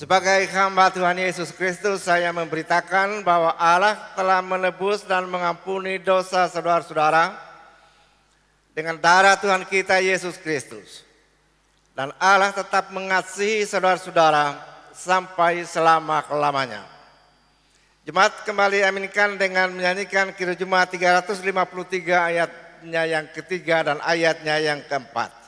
Sebagai hamba Tuhan Yesus Kristus, saya memberitakan bahwa Allah telah menebus dan mengampuni dosa saudara-saudara dengan darah Tuhan kita Yesus Kristus. Dan Allah tetap mengasihi saudara-saudara sampai selama-lamanya. Jemaat kembali aminkan dengan menyanyikan Kirub Jemaat 353 ayatnya yang ketiga dan ayatnya yang keempat.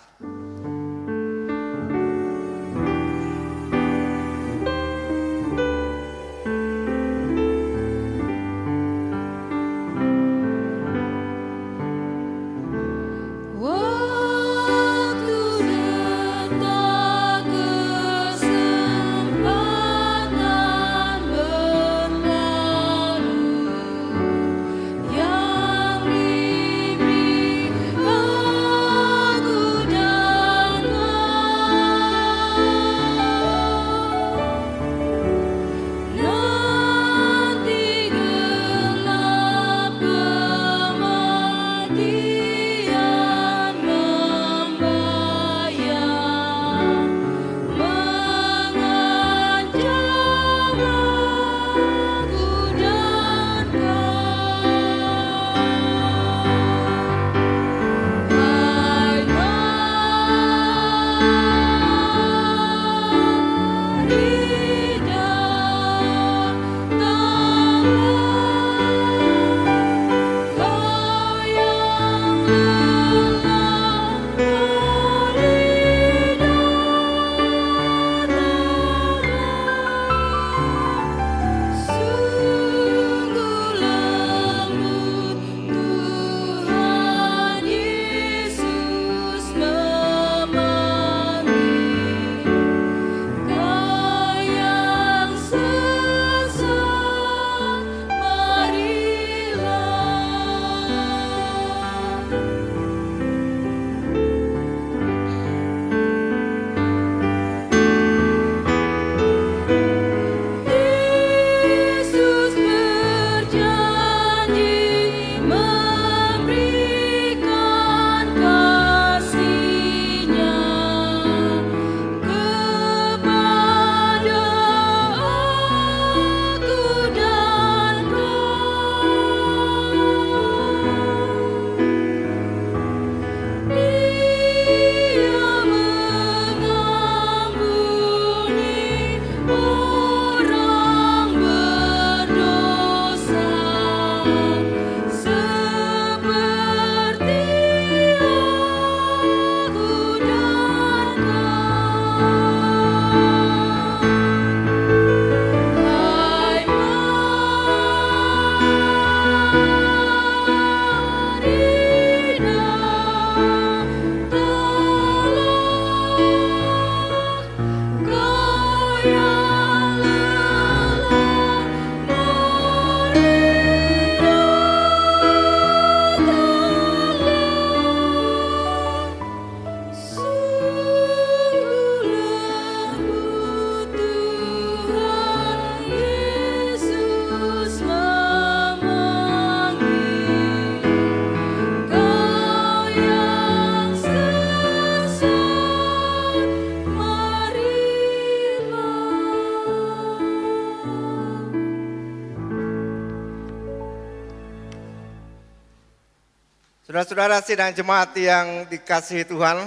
Saudara-saudara sidang jemaat yang dikasihi Tuhan,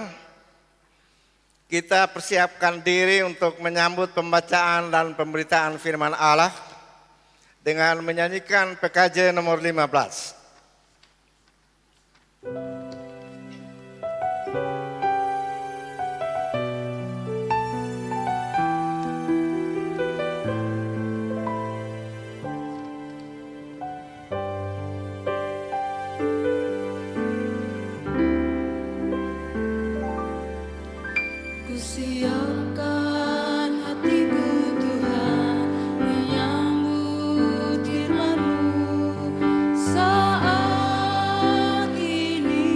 kita persiapkan diri untuk menyambut pembacaan dan pemberitaan firman Allah dengan menyanyikan PKJ nomor 15. Siapkan hatiku Tuhan menyambut firman-Mu saat ini.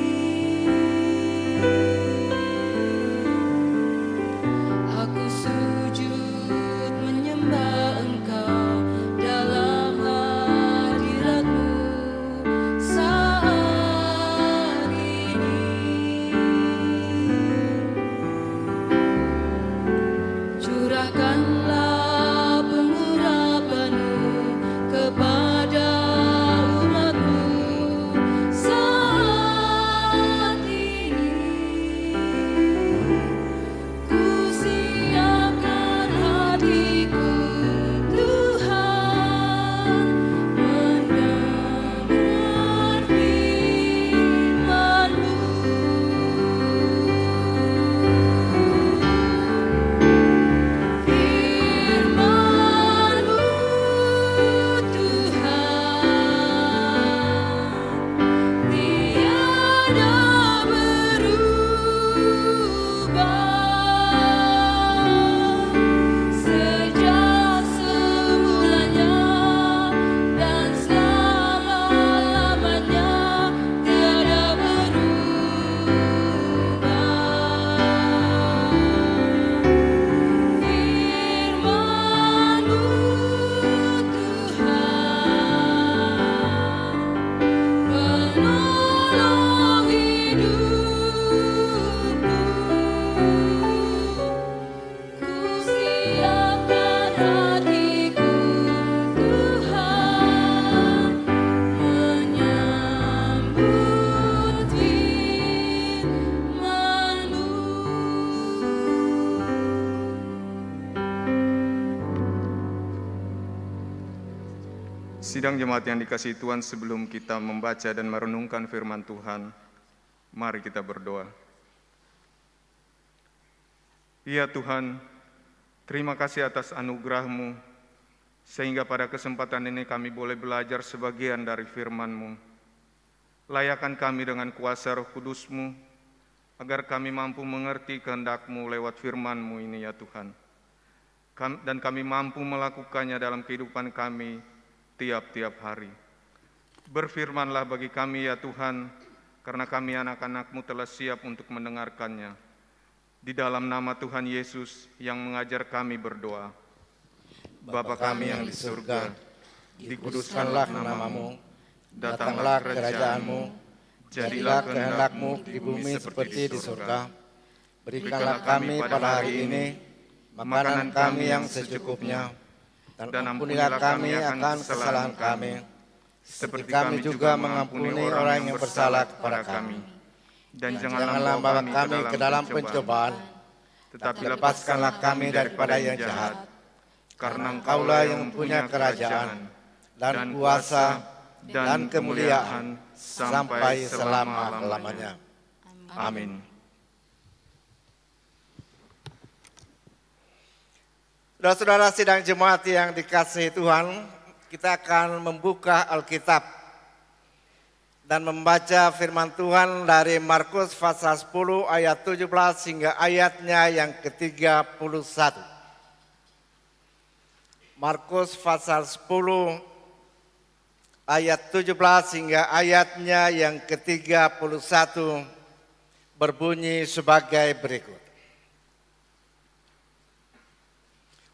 Sidang jemaat yang dikasihi Tuhan, sebelum kita membaca dan merenungkan firman Tuhan, mari kita berdoa. Ya Tuhan, terima kasih atas anugerah-Mu, sehingga pada kesempatan ini kami boleh belajar sebagian dari firman-Mu. Layakan kami dengan kuasa Roh Kudus-Mu, agar kami mampu mengerti kehendak-Mu lewat firman-Mu ini ya Tuhan. Dan kami mampu melakukannya dalam kehidupan kami tiap-tiap hari. Berfirmanlah bagi kami ya Tuhan, karena kami anak-anak-Mu telah siap untuk mendengarkannya. Di dalam nama Tuhan Yesus yang mengajar kami berdoa. Bapa kami yang di surga, dikuduskanlah nama-Mu, datanglah kerajaan-Mu, jadilah kehendak-Mu di bumi seperti di surga. Berikanlah kami pada hari ini makanan kami yang secukupnya, dan ampunilah kami akan kesalahan kami, seperti kami juga mengampuni orang yang bersalah kepada kami. Dan janganlah membawa kami ke dalam pencobaan, tetapi lepaskanlah kami daripada yang jahat. Karena Engkaulah yang punya kerajaan, dan kuasa, dan kemuliaan, sampai selama-lamanya. Amin. Saudara-saudara sidang jemaat yang dikasihi Tuhan, kita akan membuka Alkitab dan membaca firman Tuhan dari Markus pasal 10 ayat 17 hingga ayatnya yang ke-31. Markus pasal 10 ayat 17 hingga ayatnya yang ke-31 berbunyi sebagai berikut.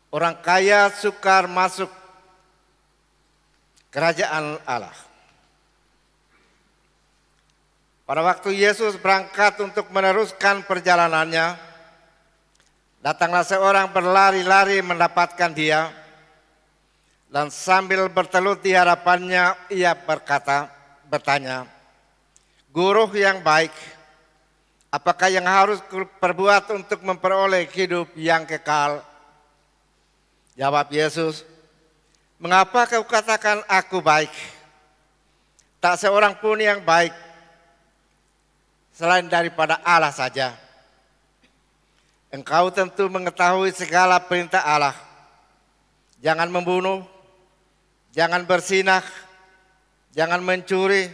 Orang kaya sukar masuk kerajaan Allah. Pada waktu Yesus berangkat untuk meneruskan perjalanannya, datanglah seorang berlari-lari mendapatkan dia, dan sambil bertelut di hadapannya, ia bertanya, "Guru yang baik, apakah yang harus kuperbuat untuk memperoleh hidup yang kekal?" Jawab Yesus, "Mengapa kau katakan aku baik? Tak seorang pun yang baik selain daripada Allah saja. Engkau tentu mengetahui segala perintah Allah. Jangan membunuh, jangan berzinah, jangan mencuri,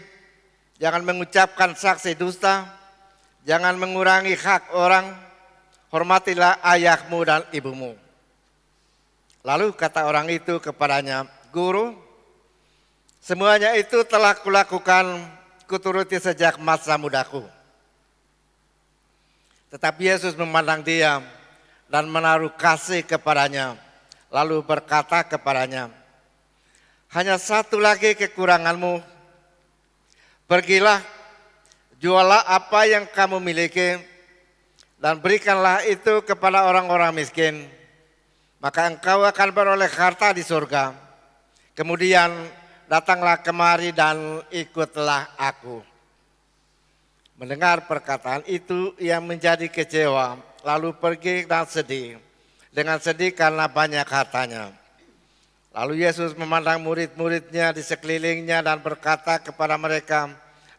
jangan mengucapkan saksi dusta, jangan mengurangi hak orang, hormatilah ayahmu dan ibumu." Lalu kata orang itu kepadanya, "Guru, semuanya itu telah kulakukan, kuturuti sejak masa mudaku." Tetapi Yesus memandang dia dan menaruh kasih kepadanya, lalu berkata kepadanya, "Hanya satu lagi kekuranganmu. Pergilah, jualah apa yang kamu miliki, dan berikanlah itu kepada orang-orang miskin. Maka engkau akan beroleh harta di surga. Kemudian datanglah kemari dan ikutlah aku." Mendengar perkataan itu, ia menjadi kecewa, lalu pergi dan sedih. Dengan sedih karena banyak hartanya. Lalu Yesus memandang murid-muridnya di sekelilingnya dan berkata kepada mereka,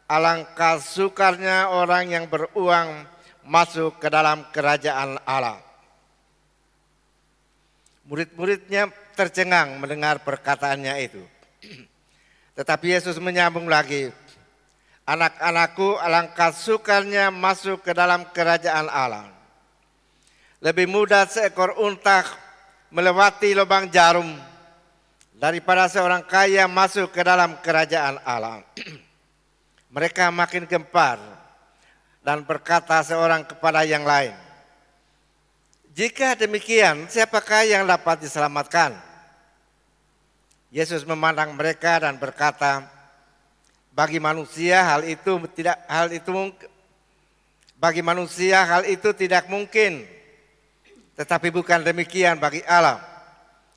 "Alangkah sukarnya orang yang beruang masuk ke dalam kerajaan Allah." Murid-muridnya tercengang mendengar perkataannya itu. Tetapi Yesus menyambung lagi, "Anak-anakku, alangkah sukarnya masuk ke dalam kerajaan Allah. Lebih mudah seekor unta melewati lubang jarum daripada seorang kaya masuk ke dalam kerajaan Allah." Mereka makin gempar dan berkata seorang kepada yang lain, "Jika demikian, siapakah yang dapat diselamatkan?" Yesus memandang mereka dan berkata, bagi manusia hal itu tidak mungkin, tetapi bukan demikian bagi Allah,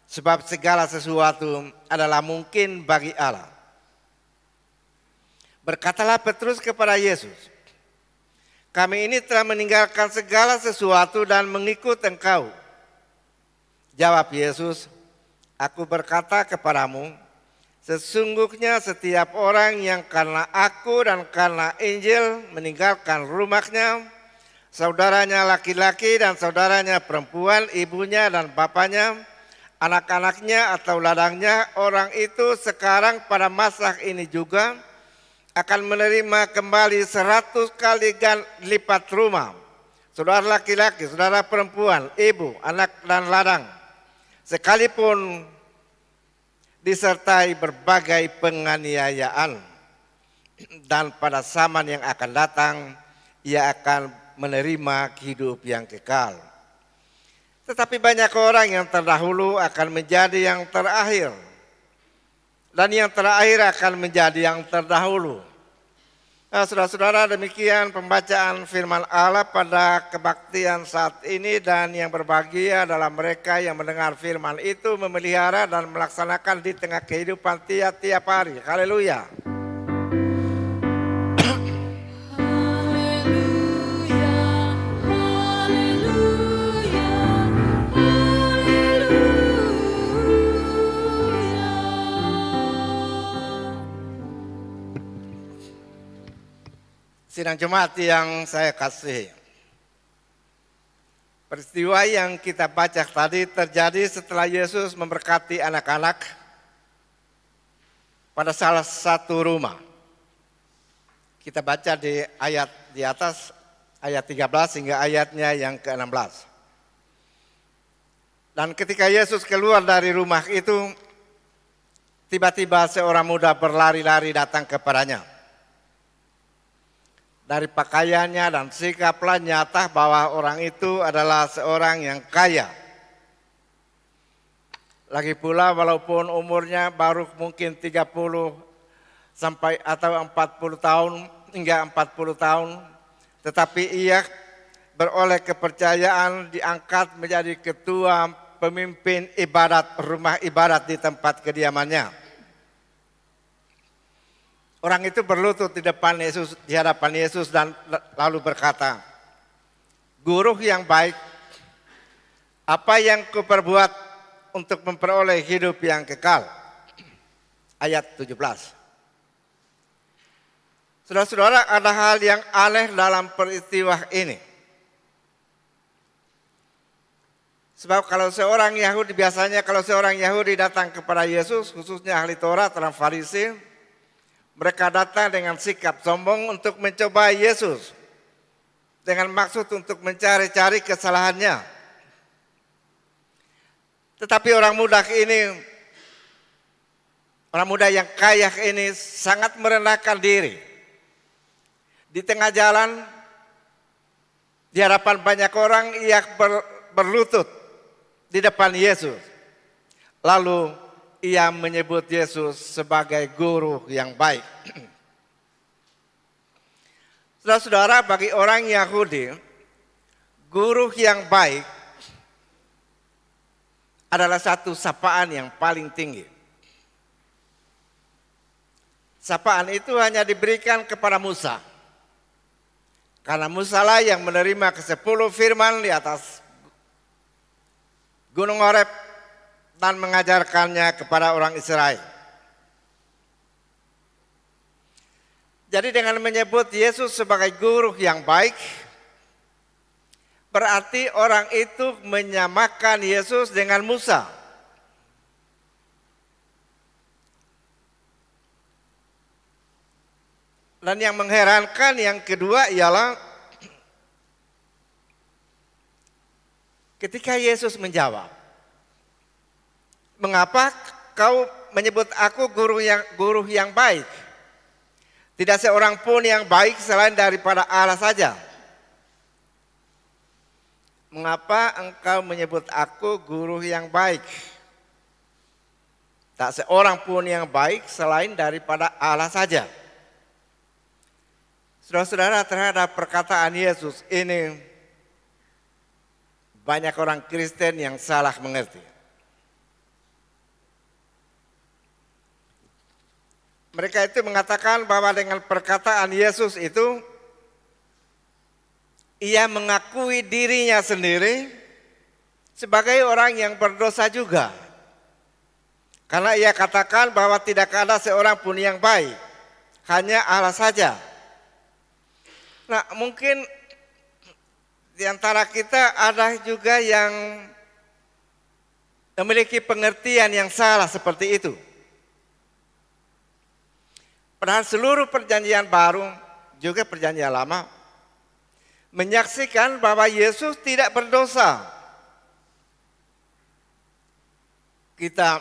sebab segala sesuatu adalah mungkin bagi Allah. Berkatalah Petrus kepada Yesus, "Kami ini telah meninggalkan segala sesuatu dan mengikut Engkau." Jawab Yesus, "Aku berkata kepadamu, Sesungguhnya setiap orang yang karena aku dan karena Injil meninggalkan rumahnya, saudaranya laki-laki dan saudaranya perempuan, ibunya dan bapaknya, anak-anaknya atau ladangnya, orang itu sekarang pada masa ini juga akan menerima kembali 100 kali lipat rumah, saudara laki-laki, saudara perempuan, ibu, anak dan ladang, sekalipun disertai berbagai penganiayaan. Dan pada zaman yang akan datang, ia akan menerima hidup yang kekal. Tetapi banyak orang yang terdahulu akan menjadi yang terakhir, dan yang terakhir akan menjadi yang terdahulu. Nah, saudara-saudara, demikian pembacaan firman Allah pada kebaktian saat ini, dan yang berbahagia adalah mereka yang mendengar firman itu, memelihara dan melaksanakan di tengah kehidupan tiap-tiap hari. Haleluya. Sidang jemaat yang saya kasihi, peristiwa yang kita baca tadi terjadi setelah Yesus memberkati anak-anak pada salah satu rumah. Kita baca di ayat di atas, ayat 13 hingga ayatnya yang ke-16. Dan ketika Yesus keluar dari rumah itu, tiba-tiba seorang muda berlari-lari datang kepadanya. Dari pakaiannya dan sikapnya nyata bahwa orang itu adalah seorang yang kaya. Lagi pula walaupun umurnya baru mungkin 30 sampai atau 40 tahun hingga 40 tahun, tetapi ia beroleh kepercayaan diangkat menjadi ketua pemimpin ibadat rumah ibadat di tempat kediamannya. Orang itu berlutut di depan Yesus, di hadapan Yesus, dan lalu berkata, "Guru yang baik, apa yang kuperbuat untuk memperoleh hidup yang kekal?" Ayat 17. Saudara-saudara, ada hal yang aneh dalam peristiwa ini. Sebab kalau seorang Yahudi, biasanya kalau seorang Yahudi datang kepada Yesus, khususnya ahli Taurat dan Farisi, mereka datang dengan sikap sombong untuk mencoba Yesus, dengan maksud untuk mencari-cari kesalahannya. Tetapi orang muda yang kaya ini sangat merendahkan diri. Di tengah jalan, di hadapan banyak orang, ia berlutut di depan Yesus. Lalu ia menyebut Yesus sebagai guru yang baik. Saudara-saudara, bagi orang Yahudi, guru yang baik adalah satu sapaan yang paling tinggi. Sapaan itu hanya diberikan kepada Musa. Karena Musa lah yang menerima ke-10 firman di atas Gunung Horeb dan mengajarkannya kepada orang Israel. Jadi dengan menyebut Yesus sebagai guru yang baik, berarti orang itu menyamakan Yesus dengan Musa. Dan yang mengherankan yang kedua ialah ketika Yesus menjawab, "Mengapa kau menyebut aku guru yang baik? Tidak seorang pun yang baik selain daripada Allah saja. Mengapa engkau menyebut aku guru yang baik? Tak seorang pun yang baik selain daripada Allah saja." Saudara-saudara, terhadap perkataan Yesus ini banyak orang Kristen yang salah mengerti. Mereka itu mengatakan bahwa dengan perkataan Yesus itu, ia mengakui dirinya sendiri sebagai orang yang berdosa juga. Karena ia katakan bahwa tidak ada seorang pun yang baik, hanya Allah saja. Nah, mungkin di antara kita ada juga yang memiliki pengertian yang salah seperti itu. Padahal seluruh perjanjian baru, juga perjanjian lama, menyaksikan bahwa Yesus tidak berdosa. Kita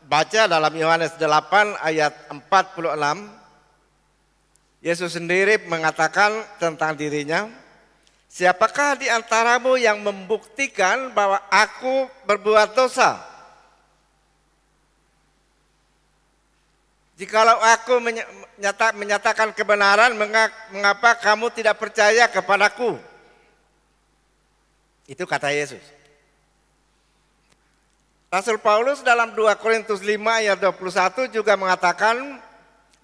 baca dalam Yohanes 8 ayat 46, Yesus sendiri mengatakan tentang dirinya, siapakah di antaramu yang membuktikan bahwa aku berbuat dosa? Jikalau aku menyatakan kebenaran, mengapa kamu tidak percaya kepadaku? Itu kata Yesus. Rasul Paulus dalam 2 Korintus 5 ayat 21 juga mengatakan,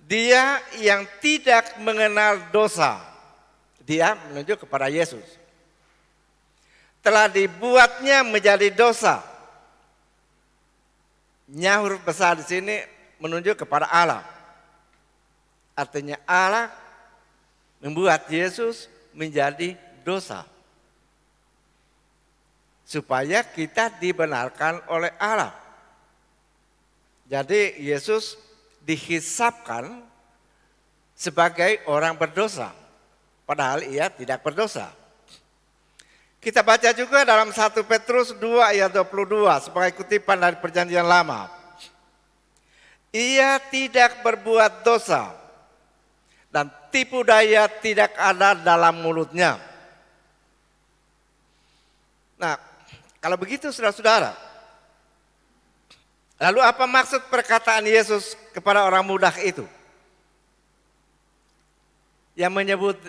dia yang tidak mengenal dosa, dia menunjuk kepada Yesus, telah dibuatnya menjadi dosa. Nya huruf besar di sini menunjuk kepada Allah. Artinya Allah membuat Yesus menjadi dosa, supaya kita dibenarkan oleh Allah. Jadi Yesus dihisapkan sebagai orang berdosa, padahal ia tidak berdosa. Kita baca juga dalam 1 Petrus 2 ayat 22 sebagai kutipan dari perjanjian lama. Ia tidak berbuat dosa dan tipu daya tidak ada dalam mulutnya. Nah, kalau begitu saudara-saudara, lalu apa maksud perkataan Yesus kepada orang muda itu yang menyebut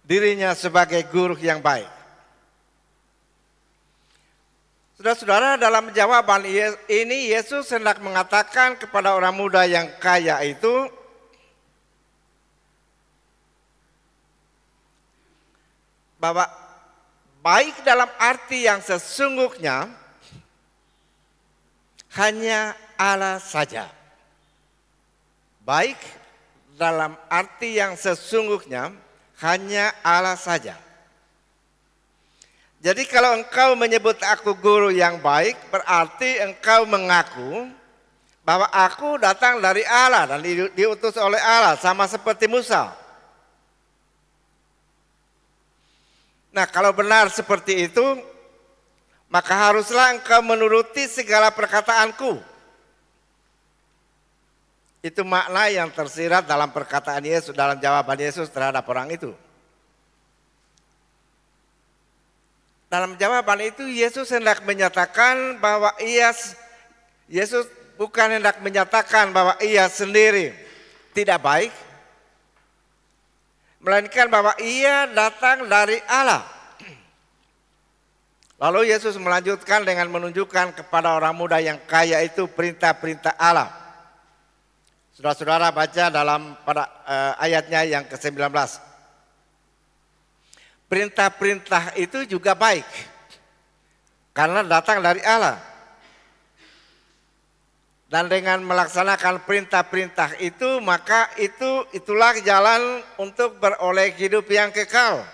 dirinya sebagai guru yang baik? Saudara-saudara, dalam jawaban ini Yesus hendak mengatakan kepada orang muda yang kaya itu, bahwa baik dalam arti yang sesungguhnya hanya Allah saja. Baik dalam arti yang sesungguhnya hanya Allah saja. Jadi kalau engkau menyebut aku guru yang baik, berarti engkau mengaku bahwa aku datang dari Allah dan diutus oleh Allah, sama seperti Musa. Nah, kalau benar seperti itu, maka haruslah engkau menuruti segala perkataanku. Itu makna yang tersirat dalam perkataan Yesus, dalam jawaban Yesus terhadap orang itu. Dalam jawaban itu Yesus hendak menyatakan bahwa Yesus bukan hendak menyatakan bahwa ia sendiri tidak baik, melainkan bahwa ia datang dari Allah. Lalu Yesus melanjutkan dengan menunjukkan kepada orang muda yang kaya itu perintah-perintah Allah. Saudara-saudara baca pada ayatnya yang ke-19. Perintah-perintah itu juga baik karena datang dari Allah. Dan dengan melaksanakan perintah-perintah itu, maka itulah jalan untuk beroleh hidup yang kekal.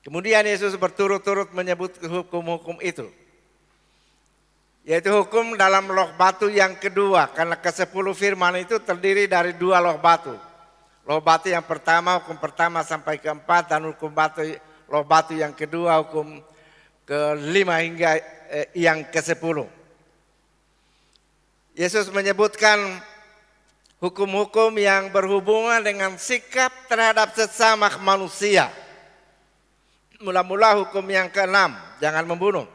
Kemudian Yesus berturut-turut menyebut hukum-hukum itu, yaitu hukum dalam loh batu yang kedua, karena ke-10 firman itu terdiri dari 2 loh batu. Loh batu yang pertama, hukum pertama sampai ke-4, dan loh batu yang kedua, hukum ke-5 hingga yang ke-10. Yesus menyebutkan hukum-hukum yang berhubungan dengan sikap terhadap sesama manusia. Mula-mula hukum yang ke-6, jangan membunuh.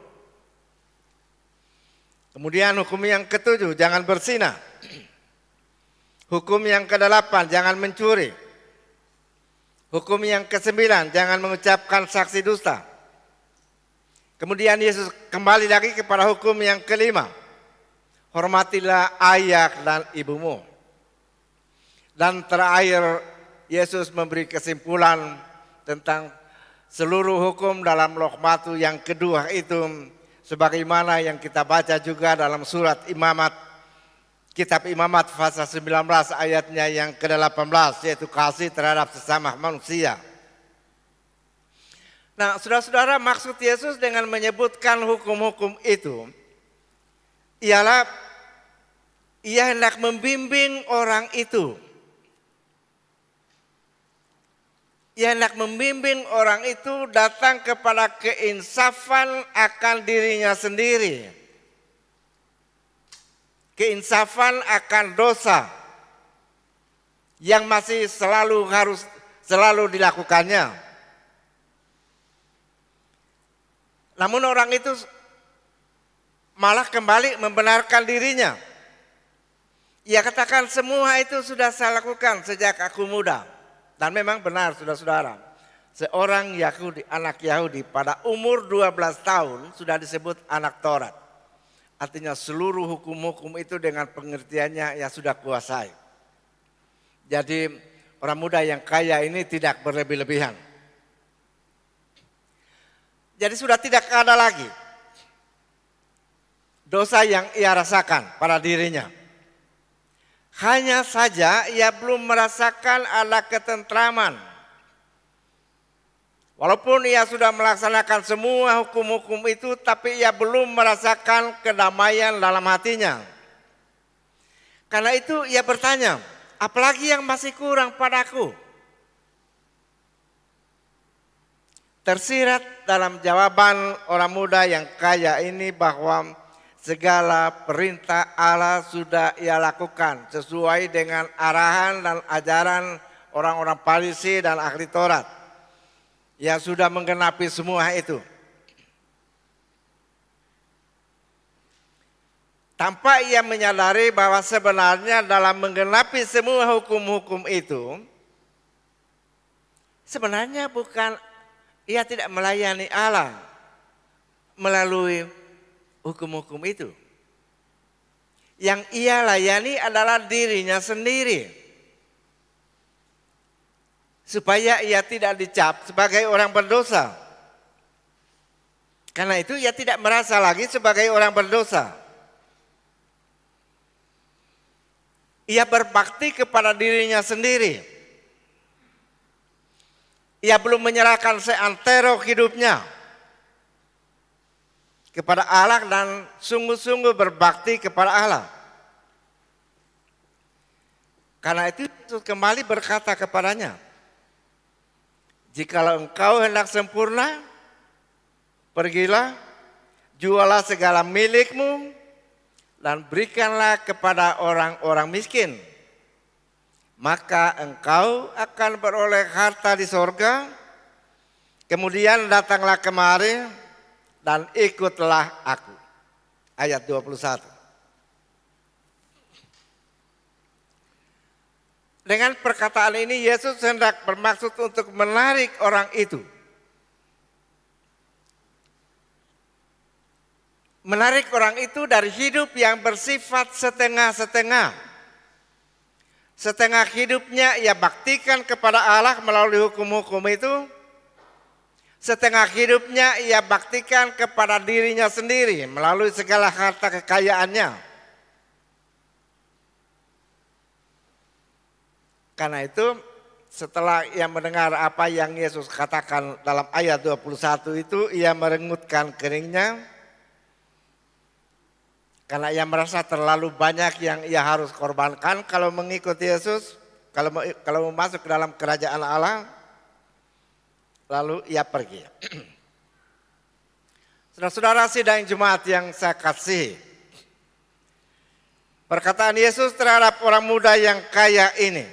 Kemudian hukum yang ke-7, jangan berzina. Hukum yang ke-8, jangan mencuri. Hukum yang ke-9, jangan mengucapkan saksi dusta. Kemudian Yesus kembali lagi kepada hukum yang ke-5. Hormatilah ayah dan ibumu. Dan terakhir Yesus memberi kesimpulan tentang seluruh hukum dalam loh batu yang kedua itu sebagaimana yang kita baca juga dalam surat Imamat, kitab Imamat pasal 19 ayatnya yang ke-18, yaitu kasih terhadap sesama manusia. Nah, saudara-saudara, maksud Yesus dengan menyebutkan hukum-hukum itu ialah ia hendak membimbing orang itu. Ia hendak membimbing orang itu datang kepada keinsafan akan dirinya sendiri. Keinsafan akan dosa yang masih harus selalu dilakukannya. Namun orang itu malah kembali membenarkan dirinya. Ia katakan semua itu sudah saya lakukan sejak aku muda. Dan memang benar saudara-saudara, seorang Yahudi, anak Yahudi pada umur 12 tahun sudah disebut anak Taurat. Artinya seluruh hukum-hukum itu dengan pengertiannya ia sudah kuasai. Jadi orang muda yang kaya ini tidak berlebih-lebihan. Jadi sudah tidak ada lagi dosa yang ia rasakan pada dirinya. Hanya saja ia belum merasakan ada ketentraman. Walaupun ia sudah melaksanakan semua hukum-hukum itu, tapi ia belum merasakan kedamaian dalam hatinya. Karena itu ia bertanya, apalagi yang masih kurang padaku? Tersirat dalam jawaban orang muda yang kaya ini bahwa segala perintah Allah sudah ia lakukan sesuai dengan arahan dan ajaran orang-orang Farisi dan ahli Taurat. Ia sudah menggenapi semua itu. Tanpa ia menyadari bahwa sebenarnya dalam menggenapi semua hukum-hukum itu, sebenarnya bukan ia tidak melayani Allah melalui hukum-hukum itu. Yang ia layani adalah dirinya sendiri. Supaya ia tidak dicap sebagai orang berdosa. Karena itu ia tidak merasa lagi sebagai orang berdosa. Ia berbakti kepada dirinya sendiri. Ia belum menyerahkan seantero hidupnya kepada Allah dan sungguh-sungguh berbakti kepada Allah. Karena itu kembali berkata kepadanya, jikalau engkau hendak sempurna, pergilah, jualah segala milikmu, dan berikanlah kepada orang-orang miskin. Maka engkau akan beroleh harta di sorga, kemudian datanglah kemari, dan ikutlah aku. Ayat 21. Dengan perkataan ini Yesus hendak bermaksud untuk menarik orang itu. Menarik orang itu dari hidup yang bersifat setengah-setengah. Setengah hidupnya ia baktikan kepada Allah melalui hukum-hukum itu. Setengah hidupnya ia baktikan kepada dirinya sendiri melalui segala harta kekayaannya. Karena itu setelah ia mendengar apa yang Yesus katakan dalam ayat 21 itu, ia merengutkan keningnya. Karena ia merasa terlalu banyak yang ia harus korbankan kalau mengikuti Yesus, kalau masuk ke dalam kerajaan Allah. Lalu ia pergi. Saudara-saudara sidang Jumat yang saya kasihi, perkataan Yesus terhadap orang muda yang kaya ini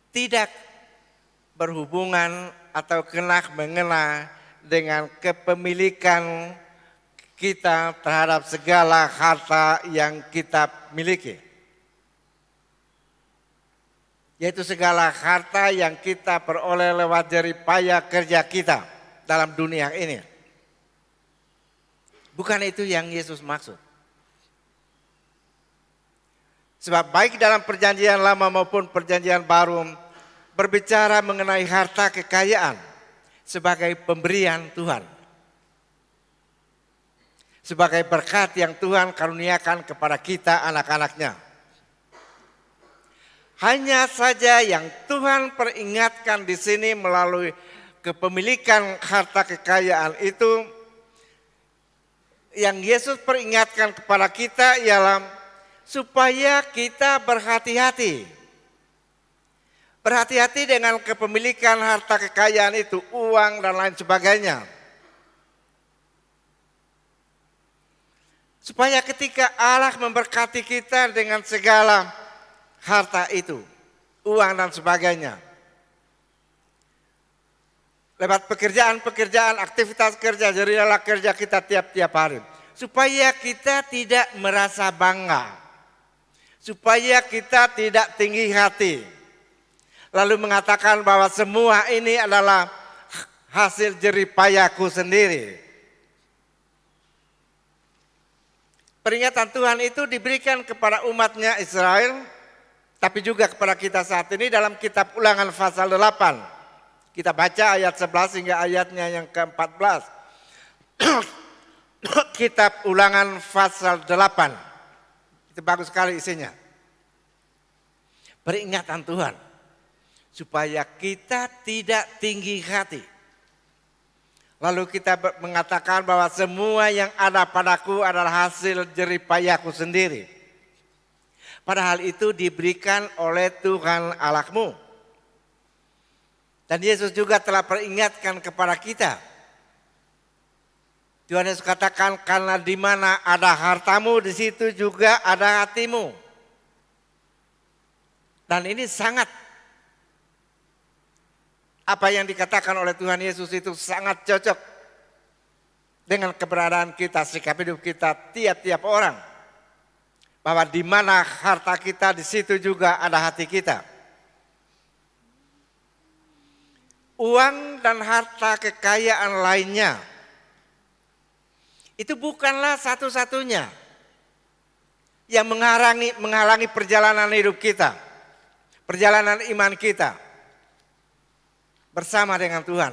tidak berhubungan atau mengena dengan kepemilikan kita terhadap segala harta yang kita miliki. Yaitu segala harta yang kita peroleh lewat jerih payah kerja kita dalam dunia ini. Bukan itu yang Yesus maksud. Sebab baik dalam perjanjian lama maupun perjanjian baru berbicara mengenai harta kekayaan. sebagai pemberian Tuhan. Sebagai berkat yang Tuhan karuniakan kepada kita anak-anaknya. Hanya saja yang Tuhan peringatkan di sini melalui kepemilikan harta kekayaan itu, yang Yesus peringatkan kepada kita ialah supaya kita berhati-hati. Berhati-hati dengan kepemilikan harta kekayaan itu, uang dan lain sebagainya. Supaya ketika Allah memberkati kita dengan segala harta itu, uang dan sebagainya. Lewat pekerjaan-pekerjaan, aktivitas kerja, jadilah kerja kita tiap-tiap hari. Supaya kita tidak merasa bangga. Supaya kita tidak tinggi hati. Lalu mengatakan bahwa semua ini adalah hasil jerih payahku sendiri. Peringatan Tuhan itu diberikan kepada umatnya Israel, tapi juga kepada kita saat ini dalam kitab Ulangan pasal 8. Kita baca ayat 11 hingga ayatnya yang ke-14. Kitab Ulangan pasal 8. Itu bagus sekali isinya. Peringatan Tuhan. Supaya kita tidak tinggi hati. Lalu kita mengatakan bahwa semua yang ada padaku adalah hasil jerih payahku sendiri. Padahal itu diberikan oleh Tuhan Allahmu. Dan Yesus juga telah peringatkan kepada kita. Tuhan Yesus katakan, karena di mana ada hartamu, di situ juga ada hatimu. Dan ini sangat, apa yang dikatakan oleh Tuhan Yesus itu sangat cocok dengan keberadaan kita, sikap hidup kita, tiap-tiap orang. Bahwa di mana harta kita, di situ juga ada hati kita. Uang dan harta kekayaan lainnya, itu bukanlah satu-satunya yang menghalangi perjalanan hidup kita, perjalanan iman kita bersama dengan Tuhan.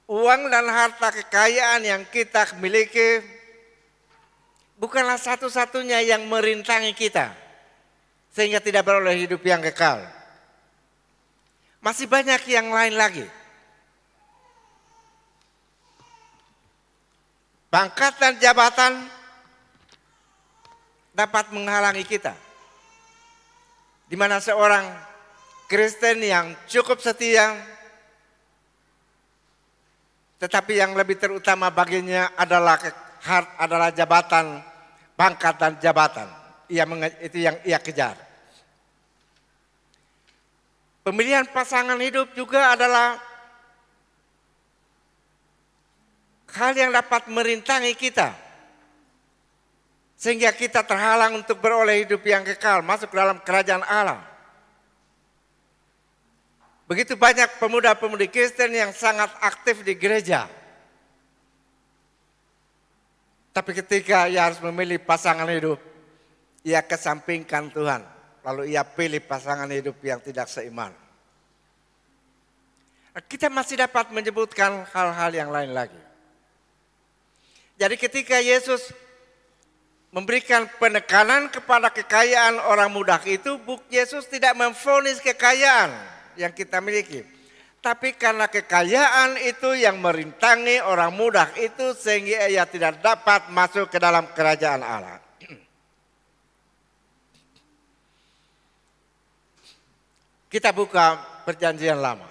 Uang dan harta kekayaan yang kita miliki bukanlah satu-satunya yang merintangi kita sehingga tidak beroleh hidup yang kekal. Masih banyak yang lain lagi. Pangkat dan jabatan dapat menghalangi kita. Di mana seorang Kristen yang cukup setia, tetapi yang lebih terutama baginya adalah jabatan, pangkat dan jabatan. Itu yang ia kejar. Pemilihan pasangan hidup juga adalah hal yang dapat merintangi kita. Sehingga kita terhalang untuk beroleh hidup yang kekal, masuk dalam kerajaan Allah. Begitu banyak pemuda-pemudi Kristen yang sangat aktif di gereja. Tapi ketika ia harus memilih pasangan hidup, ia kesampingkan Tuhan. Lalu ia pilih pasangan hidup yang tidak seiman. Kita masih dapat menyebutkan hal-hal yang lain lagi. Jadi ketika Yesus memberikan penekanan kepada kekayaan orang muda itu, Yesus tidak memvonis kekayaan yang kita miliki. Tapi karena kekayaan itu yang merintangi orang muda itu sehingga ia tidak dapat masuk ke dalam kerajaan Allah. Kita buka perjanjian lama.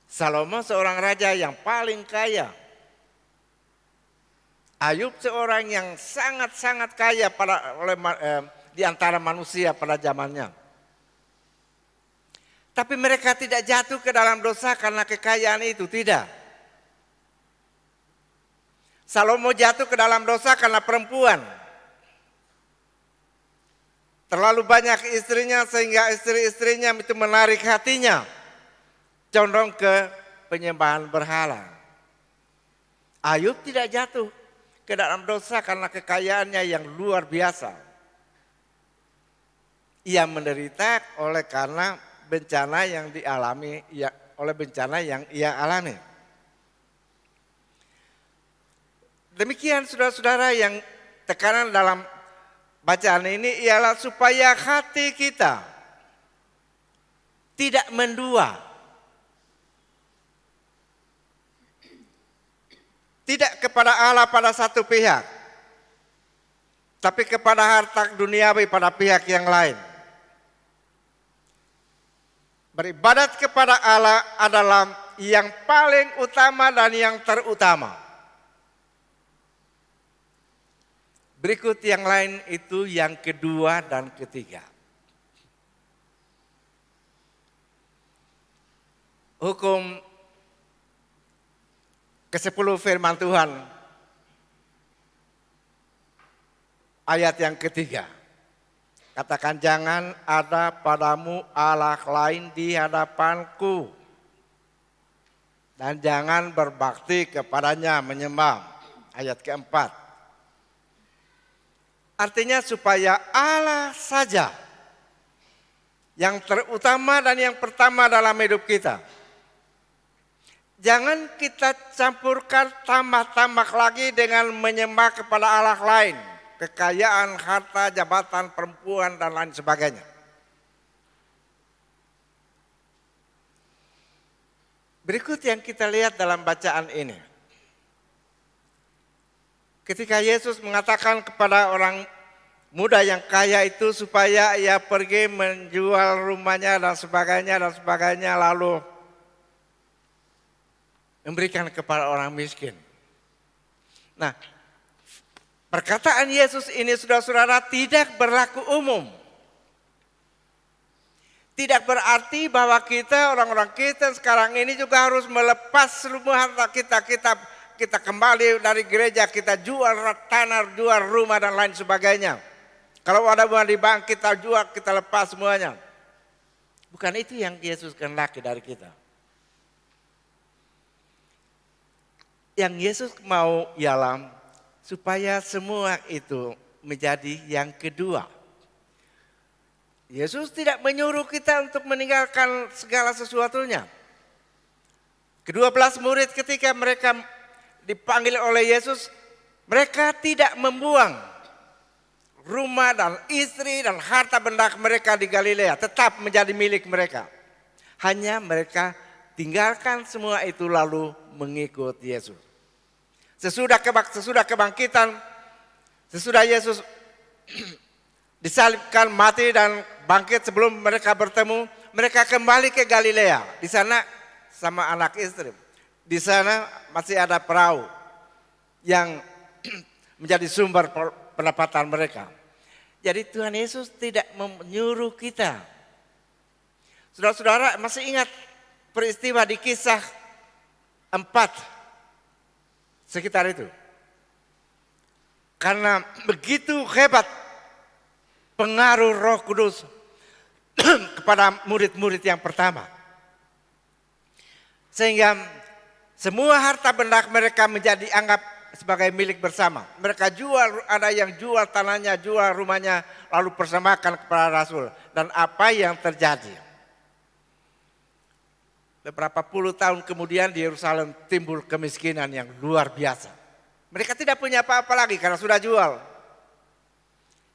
Salomo seorang raja yang paling kaya. Ayub seorang yang sangat-sangat kaya di antara manusia pada zamannya. Tapi mereka tidak jatuh ke dalam dosa karena kekayaan itu, tidak. Salomo jatuh ke dalam dosa karena perempuan. Terlalu banyak istrinya sehingga istri-istrinya itu menarik hatinya. Condong ke penyembahan berhala. Ayub tidak jatuh ke dalam dosa karena kekayaannya yang luar biasa. Ia menderita oleh karena bencana yang dialami oleh bencana yang ia alami. Demikian saudara-saudara, yang tekanan dalam bacaan ini ialah supaya hati kita tidak mendua. Tidak kepada Allah pada satu pihak, tapi kepada harta duniawi pada pihak yang lain. Beribadat kepada Allah adalah yang paling utama dan yang terutama. Berikut yang lain itu yang kedua dan ketiga. Hukum ke-10 firman Tuhan, ayat yang ketiga. Katakan, jangan ada padamu Allah lain di hadapanku, dan jangan berbakti kepadanya menyembah. Ayat keempat. Artinya supaya Allah saja yang terutama dan yang pertama dalam hidup kita. Jangan kita campurkan tambah-tambah lagi dengan menyembah kepada Allah lain. Kekayaan, harta, jabatan, perempuan, dan lain sebagainya. Berikut yang kita lihat dalam bacaan ini. Ketika Yesus mengatakan kepada orang muda yang kaya itu supaya ia pergi menjual rumahnya dan sebagainya lalu memberikan kepada orang miskin. Nah, perkataan Yesus ini saudara-saudara tidak berlaku umum. Tidak berarti bahwa kita, orang-orang kita sekarang ini juga harus melepas semua harta kita. Kita kembali dari gereja, kita jual tanah, jual rumah dan lain sebagainya. Kalau ada uang di bank kita jual, kita lepas semuanya. Bukan itu yang Yesus kehendaki dari kita. Yang Yesus mau ialah supaya semua itu menjadi yang kedua. Yesus tidak menyuruh kita untuk meninggalkan segala sesuatunya. Ke-12 murid ketika mereka dipanggil oleh Yesus, mereka tidak membuang rumah dan istri dan harta benda mereka di Galilea, tetap menjadi milik mereka. Hanya mereka tinggalkan semua itu lalu mengikut Yesus. Sesudah kebangkitan, sesudah Yesus disalibkan, mati dan bangkit, sebelum mereka bertemu, mereka kembali ke Galilea. Di sana sama anak istri. Di sana masih ada perahu yang menjadi sumber pendapatan mereka. Jadi Tuhan Yesus tidak menyuruh kita. Saudara-saudara masih ingat peristiwa di Kisah 4? Sekitar itu. Karena begitu hebat pengaruh Roh Kudus kepada murid-murid yang pertama. Sehingga semua harta benda mereka menjadi anggap sebagai milik bersama. Mereka jual, ada yang jual tanahnya, jual rumahnya, lalu persembahkan kepada Rasul. Dan apa yang terjadi? Beberapa puluh tahun kemudian di Yerusalem timbul kemiskinan yang luar biasa. Mereka tidak punya apa-apa lagi karena sudah jual.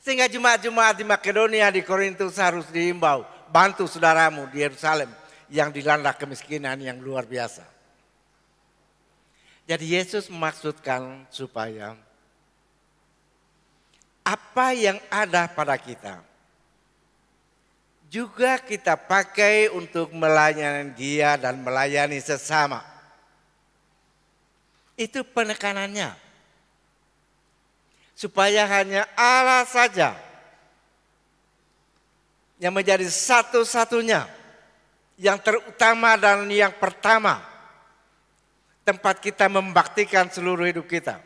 Sehingga jemaat-jemaat di Makedonia, di Korintus harus diimbau, bantu saudaramu di Yerusalem yang dilanda kemiskinan yang luar biasa. Jadi Yesus memaksudkan supaya apa yang ada pada kita juga kita pakai untuk melayani Dia dan melayani sesama. Itu penekanannya. Supaya hanya Allah saja yang menjadi satu-satunya, yang terutama dan yang pertama tempat kita membaktikan seluruh hidup kita.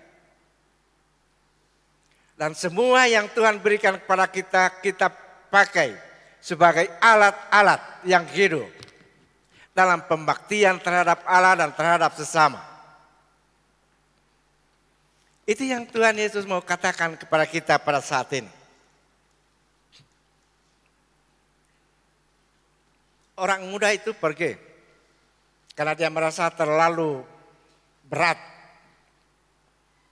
Dan semua yang Tuhan berikan kepada kita, kita pakai sebagai alat-alat yang hidup dalam pembaktian terhadap Allah dan terhadap sesama. Itu yang Tuhan Yesus mau katakan kepada kita pada saat ini. orang muda itu pergi karena dia merasa terlalu berat,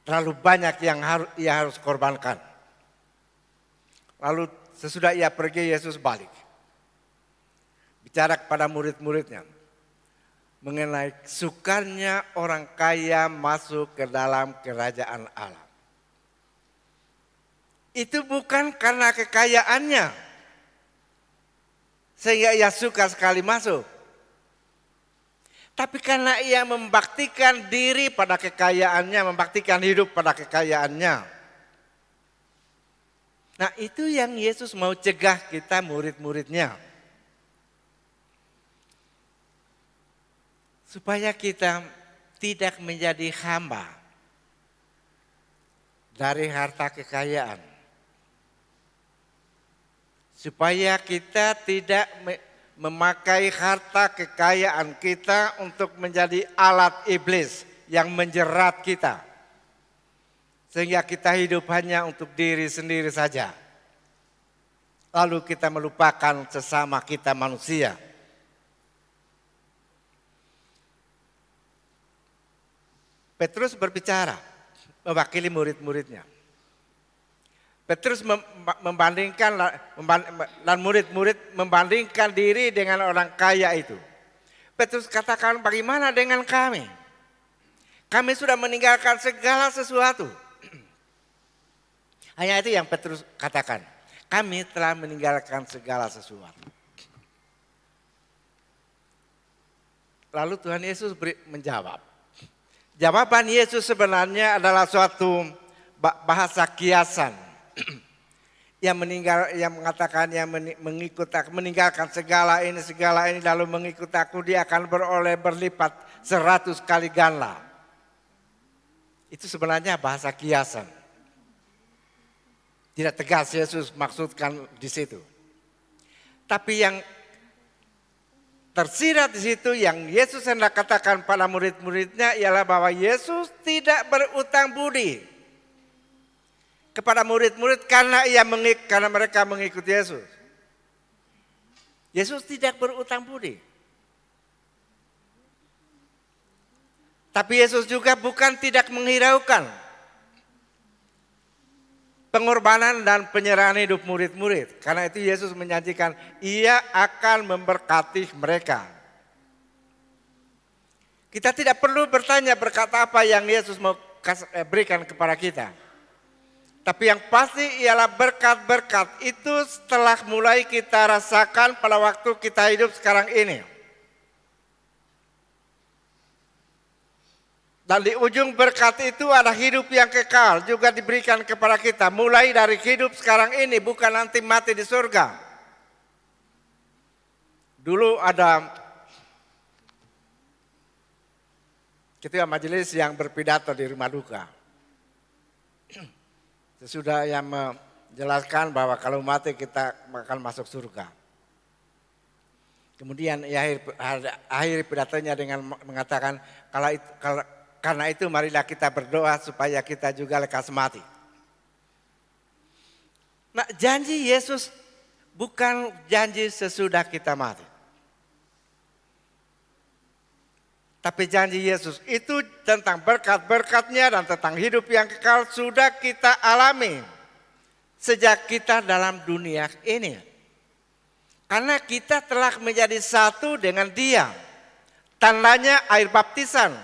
terlalu banyak yang ia harus korbankan. Lalu sesudah ia pergi, Yesus balik. Bicara kepada murid-muridnya mengenai sukarnya orang kaya masuk ke dalam kerajaan Allah. Itu bukan karena kekayaannya sehingga ia suka sekali masuk. Tapi karena ia membaktikan diri pada kekayaannya, membaktikan hidup pada kekayaannya. Nah, itu yang Yesus mau cegah kita murid-muridnya. Supaya kita tidak menjadi hamba dari harta kekayaan. Supaya kita tidak memakai harta kekayaan kita untuk menjadi alat iblis yang menjerat kita. Sehingga kita hidup hanya untuk diri sendiri saja. Lalu kita melupakan sesama kita manusia. Petrus berbicara, mewakili murid-muridnya. Petrus membandingkan dan murid-murid membandingkan diri dengan orang kaya itu. Petrus katakan, bagaimana dengan kami? Kami sudah meninggalkan segala sesuatu. Hanya itu yang Petrus katakan. Kami telah meninggalkan segala sesuatu. Lalu Tuhan Yesus menjawab. Jawaban Yesus sebenarnya adalah suatu bahasa kiasan. Yang mengatakan yang mengikut aku, meninggalkan segala ini lalu mengikut aku, dia akan beroleh berlipat 100 kali ganda. Itu sebenarnya bahasa kiasan. Tidak tegas Yesus maksudkan di situ. Tapi yang tersirat di situ yang Yesus hendak katakan pada murid-muridnya ialah bahwa Yesus tidak berutang budi kepada murid-murid karena mereka mengikuti Yesus. Yesus tidak berutang budi. Tapi Yesus juga bukan tidak menghiraukan pengorbanan dan penyerahan hidup murid-murid. Karena itu Yesus menjanjikan ia akan memberkati mereka. Kita tidak perlu berkata apa yang Yesus mau berikan kepada kita. Tapi yang pasti ialah berkat-berkat itu setelah mulai kita rasakan pada waktu kita hidup sekarang ini. Dan di ujung berkat itu ada hidup yang kekal juga diberikan kepada kita. Mulai dari hidup sekarang ini, bukan nanti mati di surga. Dulu ada ketua majelis yang berpidato di rumah duka. Sesudah yang menjelaskan bahwa kalau mati kita akan masuk surga. Kemudian akhir pidatonya dengan mengatakan karena itu marilah kita berdoa supaya kita juga lekas mati. Nah, janji Yesus bukan janji sesudah kita mati. Tapi janji Yesus itu tentang berkat-berkatnya dan tentang hidup yang kekal sudah kita alami sejak kita dalam dunia ini. Karena kita telah menjadi satu dengan Dia. Tandanya air baptisan.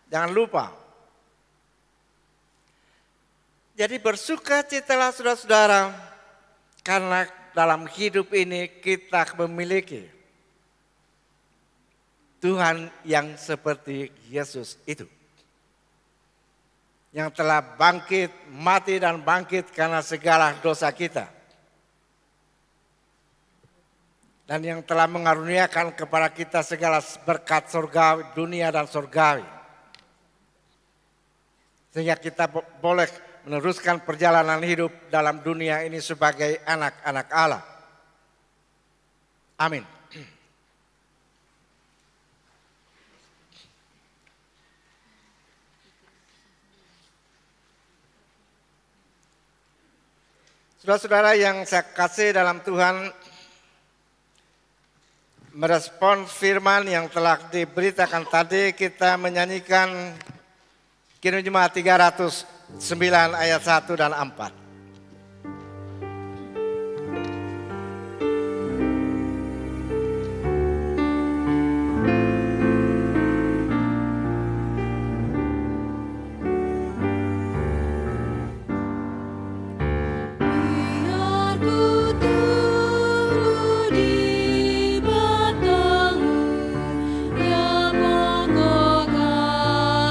Jangan lupa. Jadi bersukacitalah saudara-saudara karena dalam hidup ini kita memiliki Tuhan yang seperti Yesus itu. Yang telah bangkit, mati dan bangkit karena segala dosa kita. Dan yang telah mengaruniakan kepada kita segala berkat surgawi, dunia dan surgawi. Sehingga kita boleh meneruskan perjalanan hidup dalam dunia ini sebagai anak-anak Allah. Amin. Saudara-saudara yang saya kasih dalam Tuhan, Merespons firman yang telah diberitakan tadi, kita menyanyikan Kidung Jemaat 309 ayat 1 dan 4. Biar ku turut di batangmu, ya pokok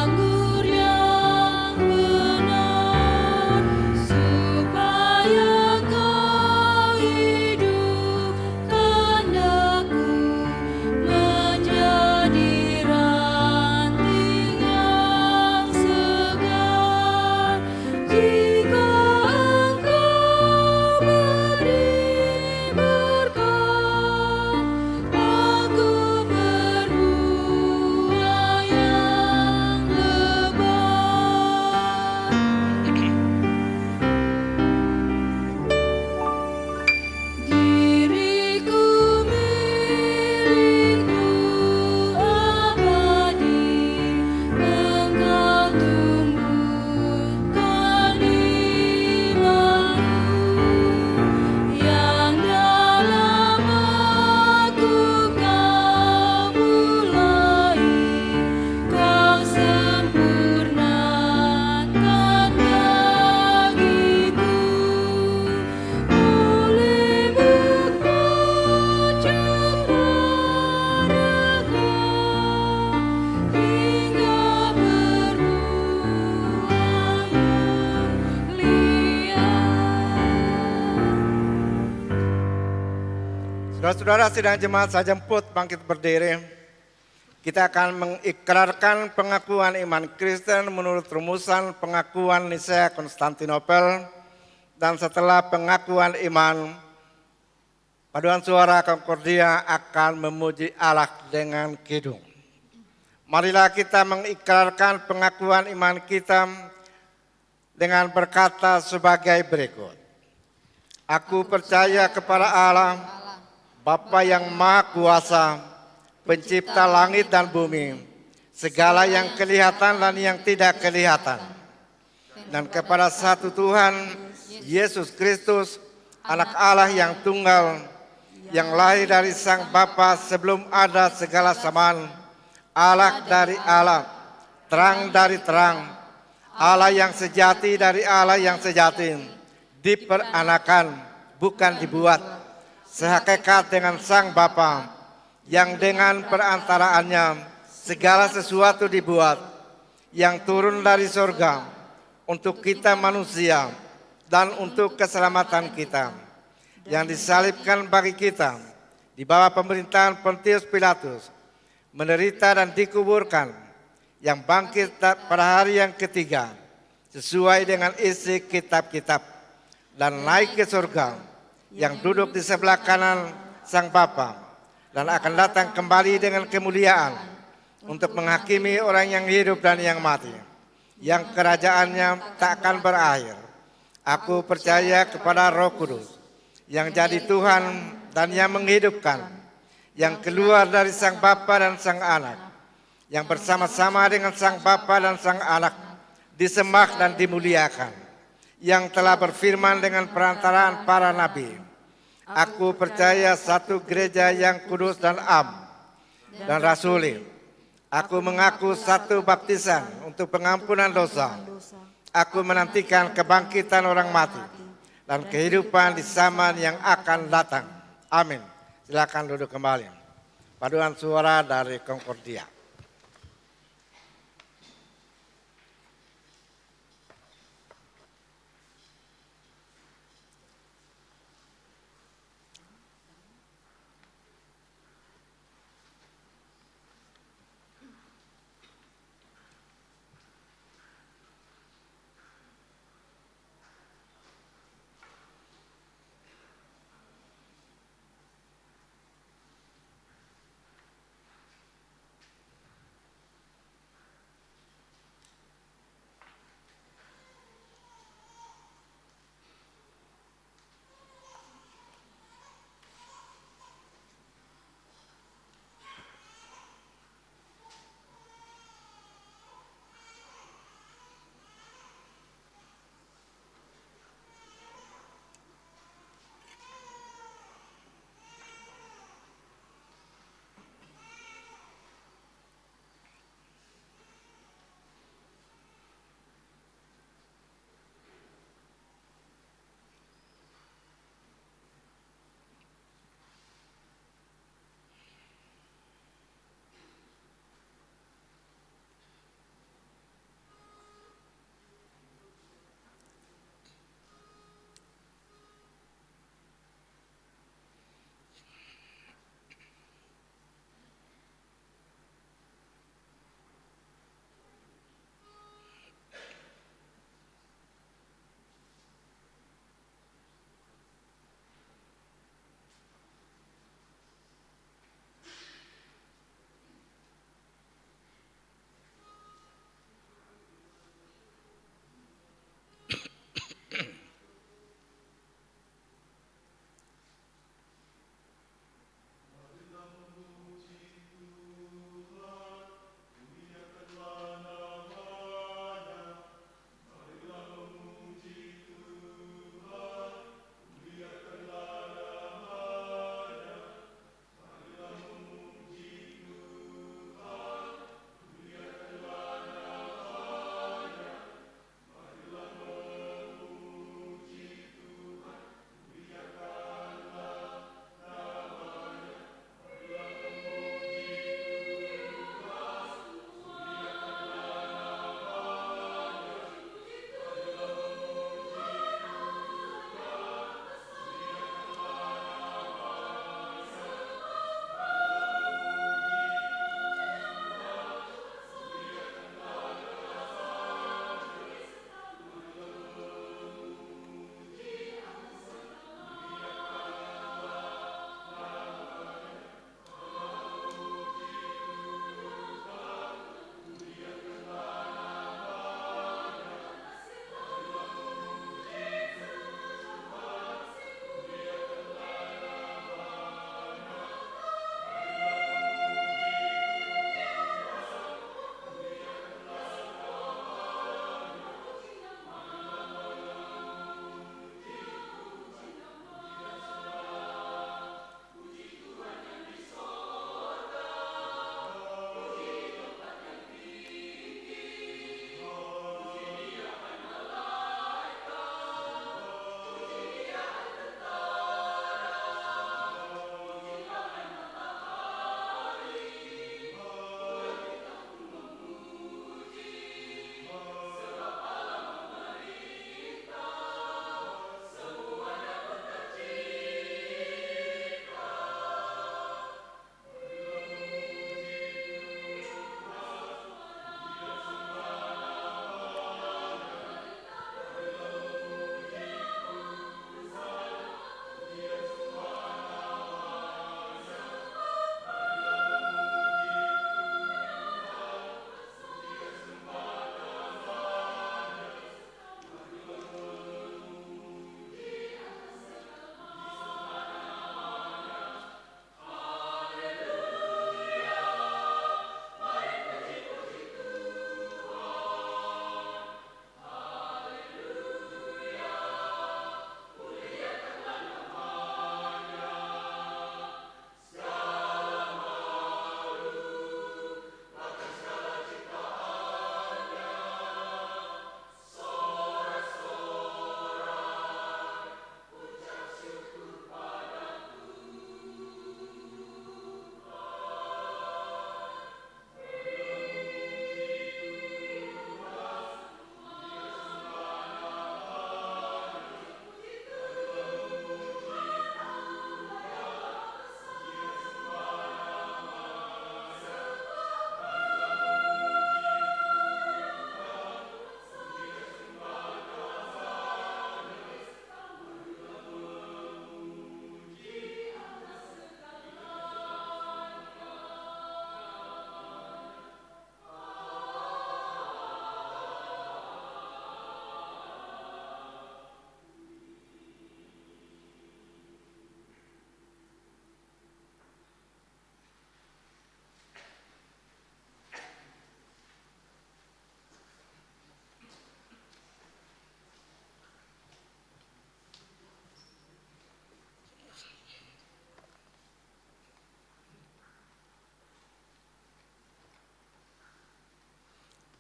anggur yang benar, supaya kau hidupkan aku menjadi ranting yang segar. Jika Engkau beri berkat, aku berbuah yang lebat. Diriku milikmu abadi, Engkau tumbuhkan imanmu, yang dalam aku kau mulai, kau sempurnakan bagiku. Olehmu pucuk padaku hingga berbuah mulia. Saudara-saudara sidang jemaat saya jemput bangkit berdiri. Kita akan mengikrarkan pengakuan iman Kristen menurut rumusan pengakuan Nisea Konstantinopel. Dan setelah pengakuan iman, paduan suara Concordia akan memuji Allah dengan kidung. Marilah kita mengikrarkan pengakuan iman kita dengan berkata sebagai berikut. Aku percaya kepada Allah, Bapa yang Maha Kuasa, pencipta langit dan bumi, segala yang kelihatan dan yang tidak kelihatan. Dan kepada satu Tuhan, Yesus Kristus, anak Allah yang tunggal, yang lahir dari Sang Bapa sebelum ada segala zaman, Allah dari Allah, terang dari terang, Allah yang sejati dari Allah yang sejati, diperanakan, bukan dibuat, sehakikat dengan Sang Bapa, yang dengan perantaraannya segala sesuatu dibuat, yang turun dari surga untuk kita manusia dan untuk keselamatan kita, yang disalibkan bagi kita di bawah pemerintahan Pontius Pilatus, menderita dan dikuburkan, yang bangkit pada hari yang ketiga sesuai dengan isi kitab-kitab, dan naik ke surga, yang duduk di sebelah kanan Sang Bapa, dan akan datang kembali dengan kemuliaan untuk menghakimi orang yang hidup dan yang mati, yang kerajaannya tak akan berakhir. Aku percaya kepada Roh Kudus, yang jadi Tuhan dan yang menghidupkan, yang keluar dari Sang Bapa dan Sang Anak, yang bersama-sama dengan Sang Bapa dan Sang Anak disembah dan dimuliakan, yang telah berfirman dengan perantaraan para nabi. Aku percaya satu gereja yang kudus dan am dan rasuli. Aku mengaku satu baptisan untuk pengampunan dosa. Aku menantikan kebangkitan orang mati dan kehidupan di zaman yang akan datang. Amin. Silakan duduk kembali. Paduan suara dari Concordia.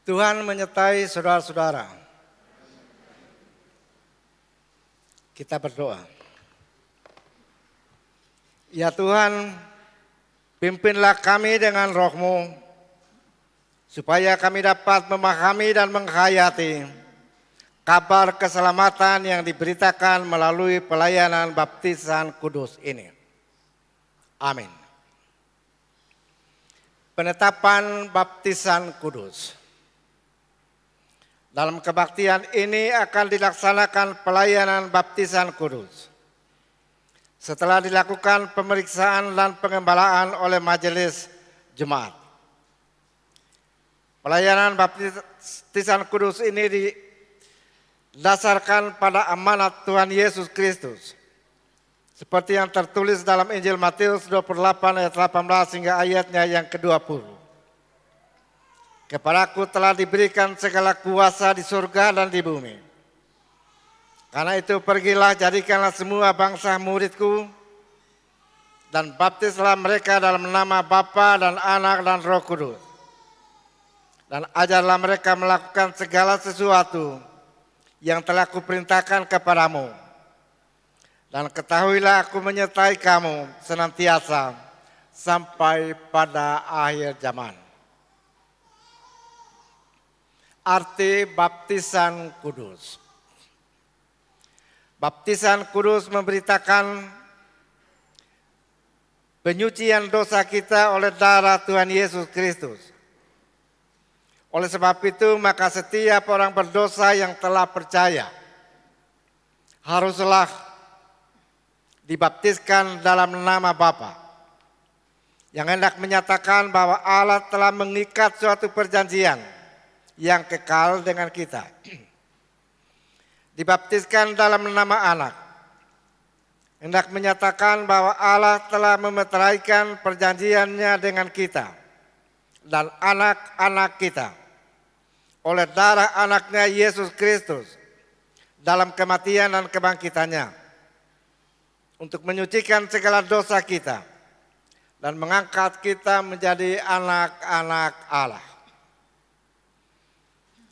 Tuhan menyertai saudara-saudara. Kita berdoa. Ya Tuhan, pimpinlah kami dengan roh-Mu, supaya kami dapat memahami dan menghayati kabar keselamatan yang diberitakan melalui pelayanan baptisan kudus ini. Amin. Penetapan baptisan kudus. Dalam kebaktian ini akan dilaksanakan pelayanan baptisan kudus. Setelah dilakukan pemeriksaan dan pengembalaan oleh majelis jemaat. Pelayanan baptisan kudus ini didasarkan pada amanat Tuhan Yesus Kristus. Seperti yang tertulis dalam Injil Matius 28 ayat 18 hingga ayatnya yang ke-20. Kepadaku telah diberikan segala kuasa di surga dan di bumi. Karena itu pergilah, jadikanlah semua bangsa muridku, dan baptislah mereka dalam nama Bapa dan Anak dan Roh Kudus. Dan ajarlah mereka melakukan segala sesuatu yang telah kuperintahkan kepadamu. Dan ketahuilah aku menyertai kamu senantiasa sampai pada akhir zaman. Arti baptisan kudus. Baptisan kudus memberitakan penyucian dosa kita oleh darah Tuhan Yesus Kristus. Oleh sebab itu, maka setiap orang berdosa yang telah percaya haruslah dibaptiskan dalam nama Bapa, yang hendak menyatakan bahwa Allah telah mengikat suatu perjanjian yang kekal dengan kita. Dibaptiskan dalam nama Anak, hendak menyatakan bahwa Allah telah memeteraikan perjanjiannya dengan kita dan anak-anak kita oleh darah anaknya Yesus Kristus dalam kematian dan kebangkitannya, untuk menyucikan segala dosa kita dan mengangkat kita menjadi anak-anak Allah.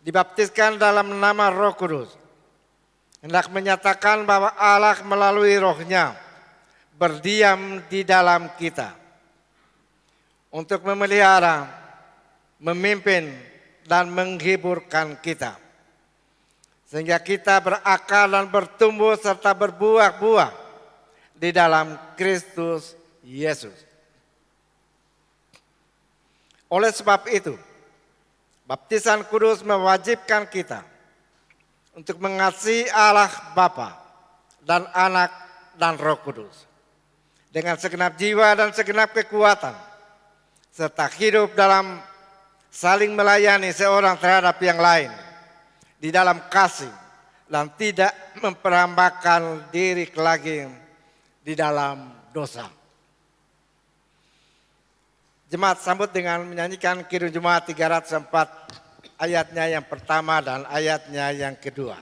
Dibaptiskan dalam nama Roh Kudus, hendak menyatakan bahwa Allah melalui Roh-Nya berdiam di dalam kita untuk memelihara, memimpin, dan menghiburkan kita, sehingga kita berakal dan bertumbuh serta berbuah-buah di dalam Kristus Yesus. Oleh sebab itu, baptisan kudus mewajibkan kita untuk mengasihi Allah Bapa dan Anak dan Roh Kudus dengan segenap jiwa dan segenap kekuatan, serta hidup dalam saling melayani seorang terhadap yang lain di dalam kasih dan tidak memperambakan diri lagi di dalam dosa. Jemaat sambut dengan menyanyikan Kidung Jemaat 304 ayatnya yang pertama dan ayatnya yang kedua.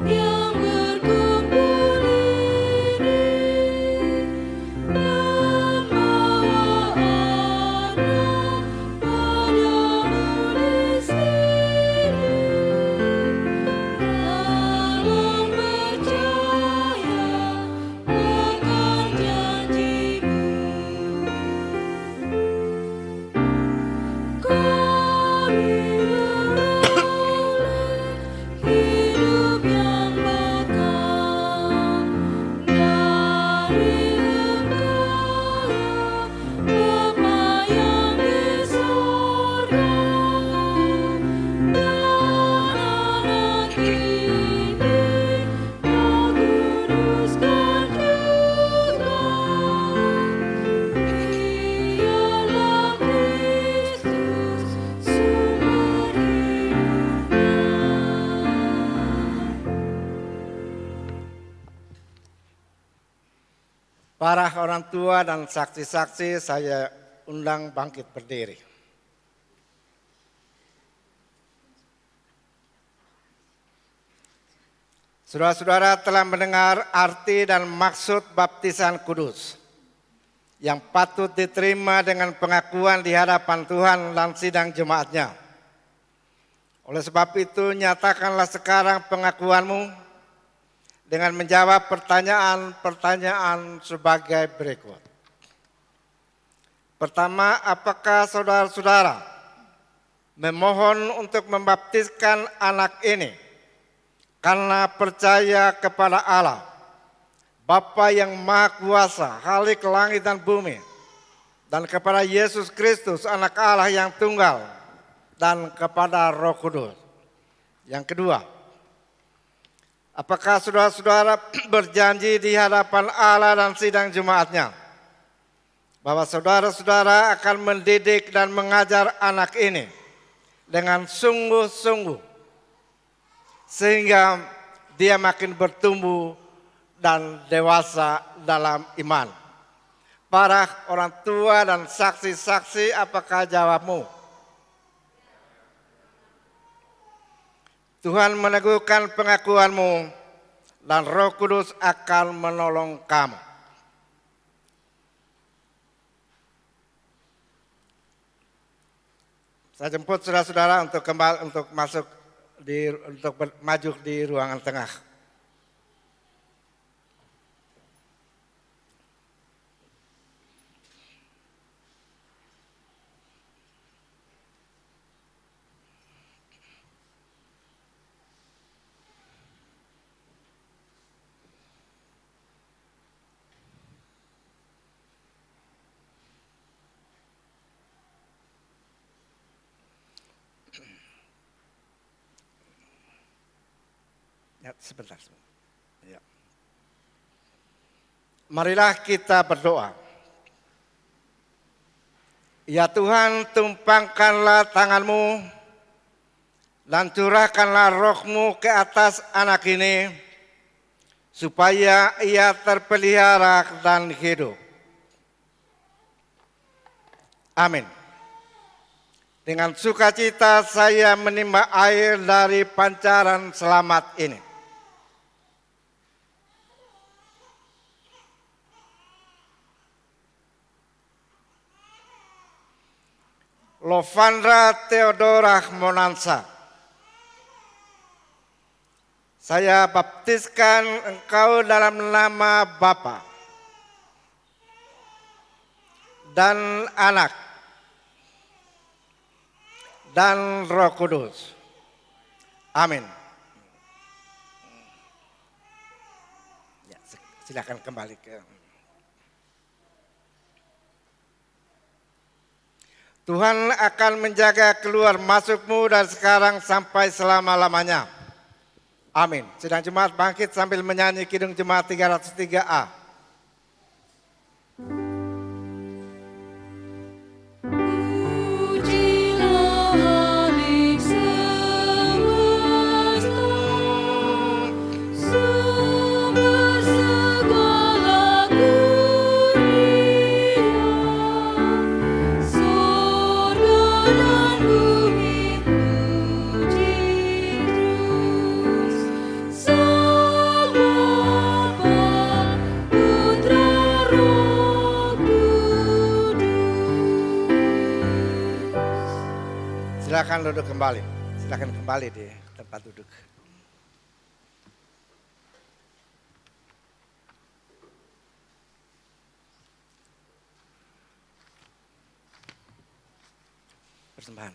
Yang berkumpul ini Para orang tua dan saksi-saksi saya undang bangkit berdiri. Saudara-saudara telah mendengar arti dan maksud baptisan kudus yang patut diterima dengan pengakuan di hadapan Tuhan dan sidang jemaatnya. Oleh sebab itu, nyatakanlah sekarang pengakuanmu dengan menjawab pertanyaan-pertanyaan sebagai berikut. Pertama, apakah saudara-saudara memohon untuk membaptiskan anak ini karena percaya kepada Allah, Bapa yang Maha Kuasa, Khalik langit dan bumi, dan kepada Yesus Kristus, Anak Allah yang tunggal, dan kepada Roh Kudus? Yang kedua, apakah saudara-saudara berjanji di hadapan Allah dan sidang jemaatnya bahwa saudara-saudara akan mendidik dan mengajar anak ini dengan sungguh-sungguh sehingga dia makin bertumbuh dan dewasa dalam iman? Para orang tua dan saksi-saksi, apakah jawabmu? Tuhan meneguhkan pengakuanmu dan Roh Kudus akan menolong kamu. Saya jemput saudara-saudara untuk kembali untuk maju di ruangan tengah. Ya, sebentar. Ya. Marilah kita berdoa. Ya Tuhan, tumpangkanlah tanganmu dan curahkanlah rohmu ke atas anak ini, supaya ia terpelihara dan hidup. Amin. Dengan sukacita saya menimba air dari pancaran selamat ini. Lovandra Theodora Monansa, saya baptiskan engkau dalam nama Bapa dan Anak dan Roh Kudus. Amin. Ya, silakan kembali ke. Tuhan akan menjaga keluar masukmu dari sekarang sampai selama-lamanya. Amin. Sidang jemaat bangkit sambil menyanyi Kidung Jemaat 303A. Silakan duduk kembali. Silakan kembali di tempat duduk. Persembahan.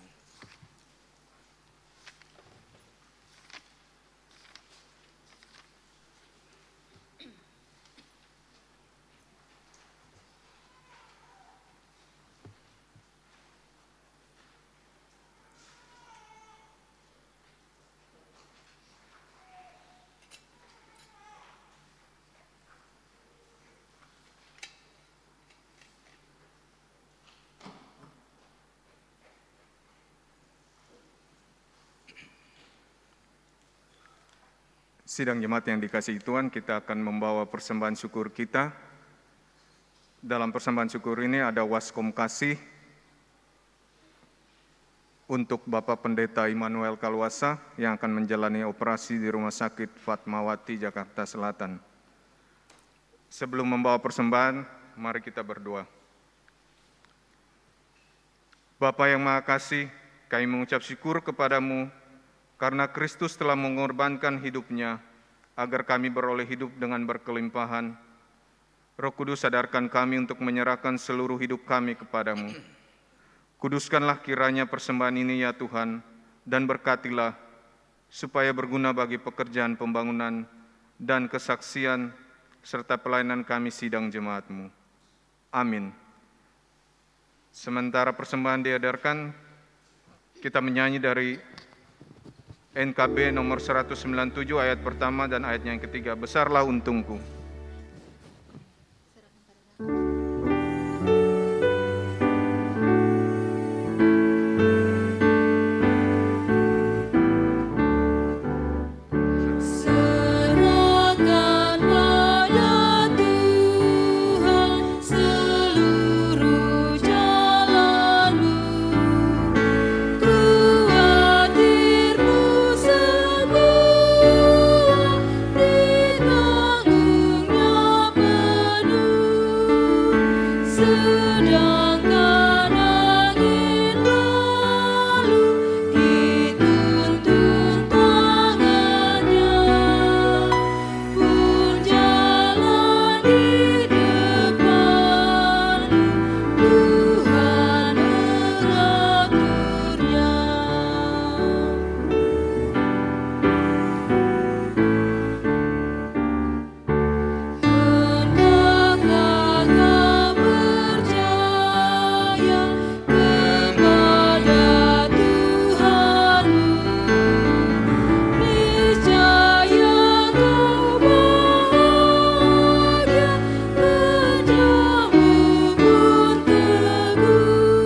Sidang jemaat yang dikasihi Tuhan, kita akan membawa persembahan syukur kita Dalam persembahan syukur ini ada waskom kasih untuk Bapak Pendeta Immanuel Kaluasa yang akan menjalani operasi di Rumah Sakit Fatmawati, Jakarta Selatan. Sebelum membawa persembahan, mari kita berdoa. Bapa yang Maha Kasih, kami mengucap syukur kepadamu karena Kristus telah mengorbankan hidupnya agar kami beroleh hidup dengan berkelimpahan. Roh Kudus, sadarkan kami untuk menyerahkan seluruh hidup kami kepadamu. Kuduskanlah kiranya persembahan ini ya Tuhan, dan berkatilah supaya berguna bagi pekerjaan pembangunan dan kesaksian serta pelayanan kami sidang jemaat-Mu. Amin. Sementara persembahan diedarkan, kita menyanyi dari NKB nomor 197 ayat pertama dan ayatnya yang ketiga, Besarlah Untungku. Serahkan pada Tuhan seluruh jalanmu, khawatirmu semua ditanggungnya penuh, sedangkan angin lalu dituntun tangannya, pun jalan di depanmu, Tuhan mengaturnya. Hendakkah kau percaya kepada Tuhanmu, niscaya kau bahagia, kerjamu pun teguh,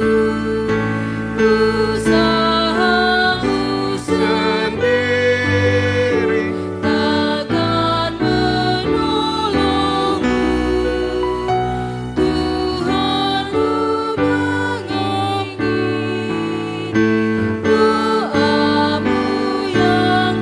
usahamu sendiri takkan menolongmu, Tuhanmu mengingini doamu yang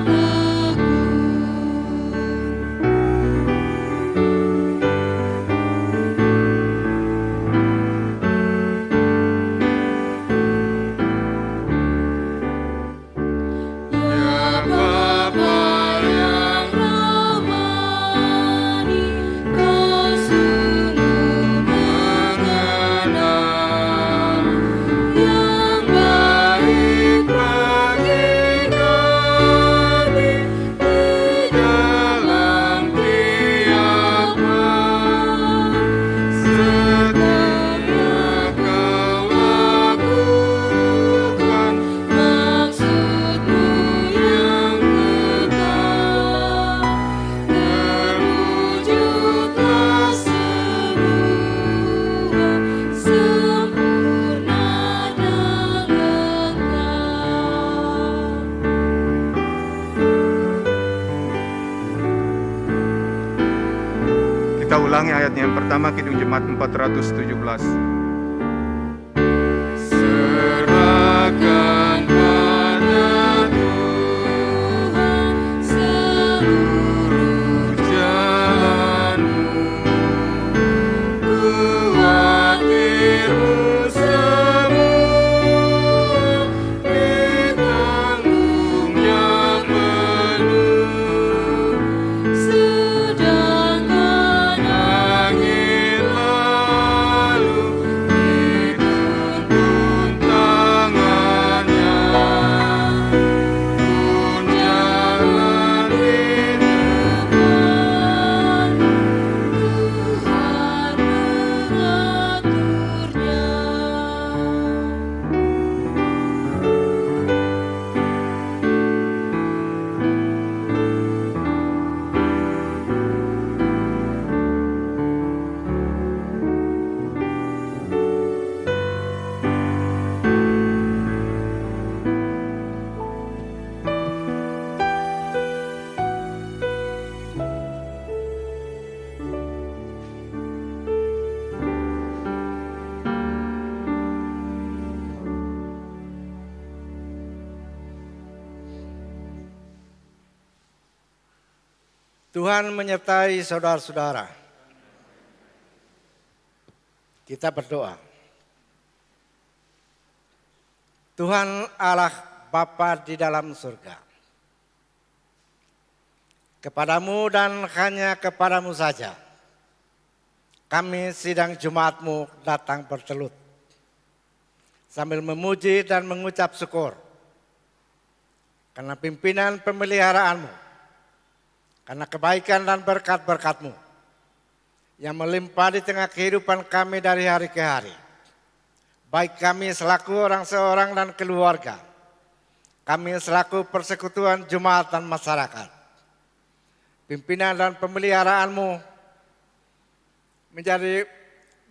Ya Bapa yang rahmani, Kau sungguh mengenal yang baik bagi kami di dalam kehidupan. Setiap Kau lakukan maksud-Mu yang tetap, terwujudlah semua sempurna dan lengkap. Kita ulangi ayatnya yang pertama, Kidung Jemaat 417. Serahkan pada Tuhan seluruh jalanmu, khawatirmu semua ditanggungnya penuh, sedangkan angin lalu Tuhan menyertai saudara-saudara. Kita berdoa. Tuhan Allah Bapa di dalam surga, kepadamu dan hanya kepadamu saja kami sidang Jumat-Mu datang bertelut sambil memuji dan mengucap syukur karena pimpinan pemeliharaan-Mu, karena kebaikan dan berkat-berkat-Mu yang melimpah di tengah kehidupan kami dari hari ke hari. Baik kami selaku orang seorang dan keluarga, kami selaku persekutuan jemaat dan masyarakat. Pimpinan dan pemeliharaan-Mu menjadi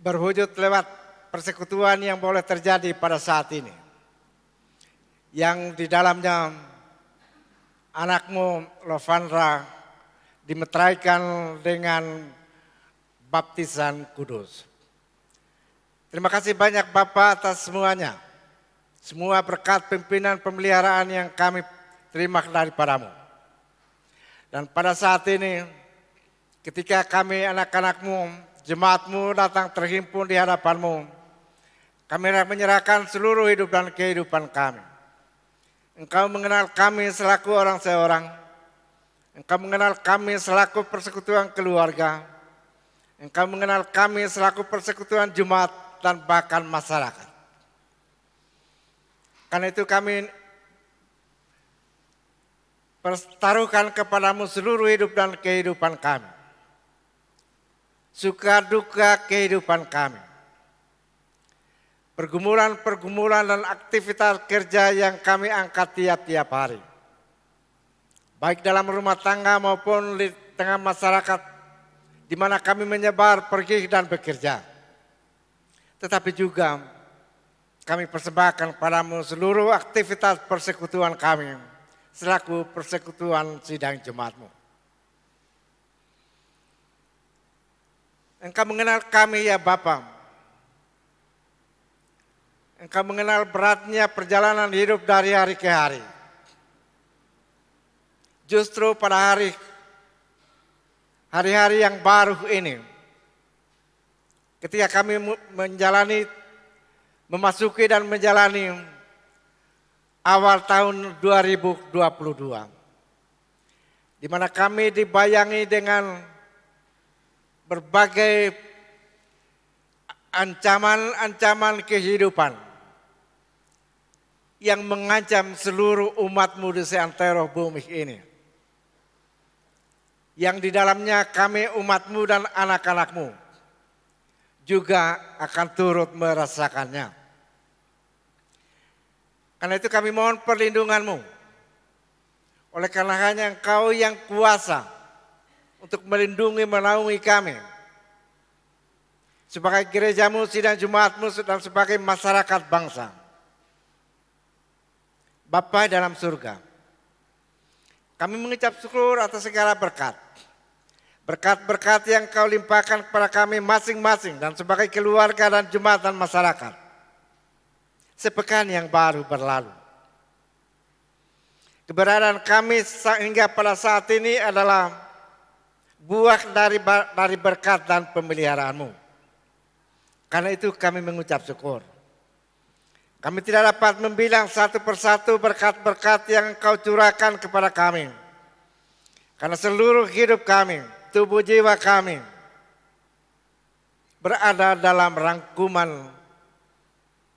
berwujud lewat persekutuan yang boleh terjadi pada saat ini. Yang di dalamnya anak-Mu Lovandra dimeteraikan dengan baptisan kudus. Terima kasih banyak Bapak atas semuanya. Semua berkat pimpinan pemeliharaan yang kami terima daripada-Mu. Dan pada saat ini, ketika kami anak-anak-Mu, jemaat-Mu datang terhimpun di hadapan-Mu, kami menyerahkan seluruh hidup dan kehidupan kami. Engkau mengenal kami selaku orang seorang. Engkau mengenal kami selaku persekutuan keluarga. Engkau mengenal kami selaku persekutuan jemaat dan bahkan masyarakat. Karena itu kami pertaruhkan kepadamu seluruh hidup dan kehidupan kami. Suka duka kehidupan kami. Pergumulan-pergumulan dan aktivitas kerja yang kami angkat tiap-tiap hari. Baik dalam rumah tangga maupun di tengah masyarakat di mana kami menyebar pergi dan bekerja. Tetapi juga kami persembahkan padamu seluruh aktivitas persekutuan kami selaku persekutuan sidang jemaat-Mu. Engkau mengenal kami ya Bapa. Engkau mengenal beratnya perjalanan hidup dari hari ke hari. Justru pada hari-hari yang baru ini, ketika kami memasuki dan menjalani awal tahun 2022, di mana kami dibayangi dengan berbagai ancaman-ancaman kehidupan yang mengancam seluruh umat-Mu di seantero bumi ini. Yang di dalamnya kami umat-Mu dan anak-anak-Mu juga akan turut merasakannya. Karena itu kami mohon perlindungan-Mu. Oleh karena hanya Engkau yang kuasa untuk melindungi, menaungi kami. Sebagai gereja-Mu, sidang jemaat-Mu, dan sebagai masyarakat bangsa. Bapa dalam surga, kami mengucap syukur atas segala berkat. Berkat-berkat yang Kau limpahkan kepada kami masing-masing dan sebagai keluarga dan jemaat dan masyarakat. Sepekan yang baru berlalu. Keberadaan kami sehingga pada saat ini adalah buah dari berkat dan pemeliharaan-Mu. Karena itu kami mengucap syukur. Kami tidak dapat membilang satu persatu berkat-berkat yang Kau curahkan kepada kami. Karena seluruh hidup kami, tubuh jiwa kami berada dalam rangkuman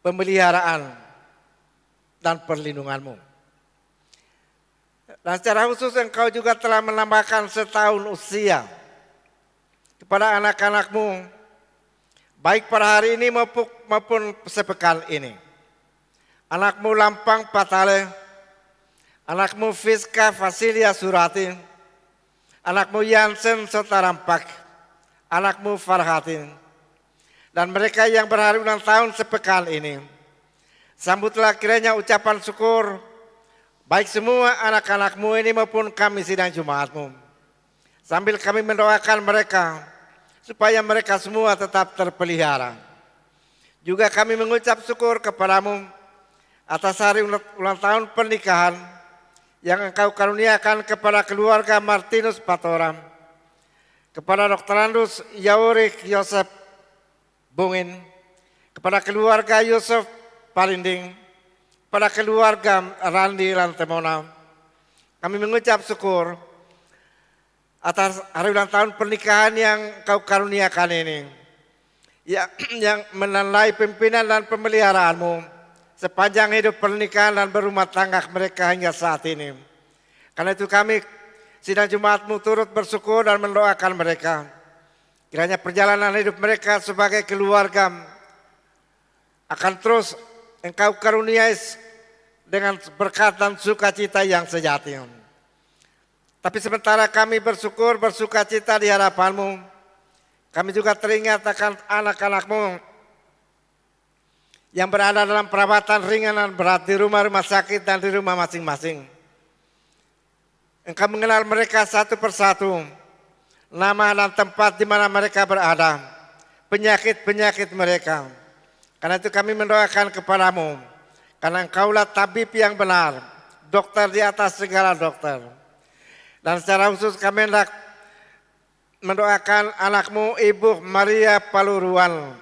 pemeliharaan dan perlindungan-Mu. Dan secara khusus Engkau juga telah menambahkan setahun usia kepada anak-anak-Mu, baik pada hari ini maupun sepekan ini. Anak-Mu Lampang Patale, anak-Mu Fiska Fasilia Surati, anak-Mu Yansen Sotarampak, anak-Mu Farhatin, dan mereka yang berhari ulang tahun sepekan ini. Sambutlah kiranya ucapan syukur, baik semua anak-anak-Mu ini maupun kami sidang Jumat-Mu. Sambil kami mendoakan mereka, supaya mereka semua tetap terpelihara. Juga kami mengucap syukur kepada-Mu atas hari ulang tahun pernikahan yang Engkau karuniakan kepada keluarga Martinus Patoram kepada Dr. Andus Yaurik Yosef Bungin, kepada keluarga Yusuf Palinding, pada keluarga Randi Lantemona, kami mengucap syukur atas hari ulang tahun pernikahan yang Kau karuniakan ini, yang menandai pimpinan dan pemeliharaanmu sepanjang hidup pernikahan dan berumah tangga mereka hingga saat ini. Karena itu kami sidang Jumatmu turut bersyukur dan mendoakan mereka. Kiranya perjalanan hidup mereka sebagai keluarga akan terus Engkau karuniai dengan berkat dan sukacita yang sejati. Tapi sementara kami bersuka cita di hadapan-Mu, kami juga teringat akan anak-anak-Mu yang berada dalam perawatan ringan dan berat di rumah-rumah sakit dan di rumah masing-masing. Engkau mengenal mereka satu persatu, nama dan tempat di mana mereka berada, penyakit-penyakit mereka. Karena itu kami mendoakan kepadamu, karena Engkaulah tabib yang benar, dokter di atas segala dokter. Dan secara khusus kami hendak mendoakan anakmu Ibu Maria Paluruan,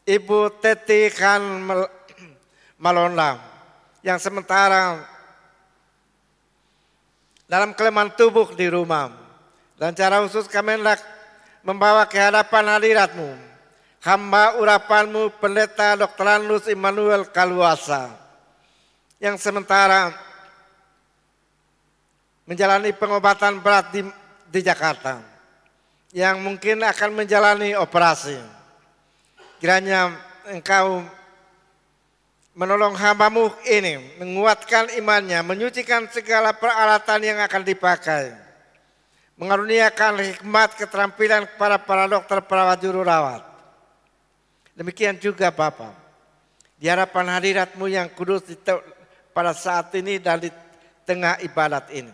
Ibu Teti Khan Malonda, yang sementara dalam kelemahan tubuh di rumah. Dan secara khusus kami hendak membawa ke hadapan hadirat-Mu hamba urapan-Mu Pendeta Dr. Andus Immanuel Kaluasa, yang sementara menjalani pengobatan berat di Jakarta, yang mungkin akan menjalani operasi. Kiranya Engkau menolong hamba-Mu ini, menguatkan imannya, menyucikan segala peralatan yang akan dipakai, mengaruniakan hikmat keterampilan kepada para dokter perawat juru rawat. Demikian juga Bapa, di hadapan hadirat-Mu yang kudus pada saat ini dan di tengah ibadat ini.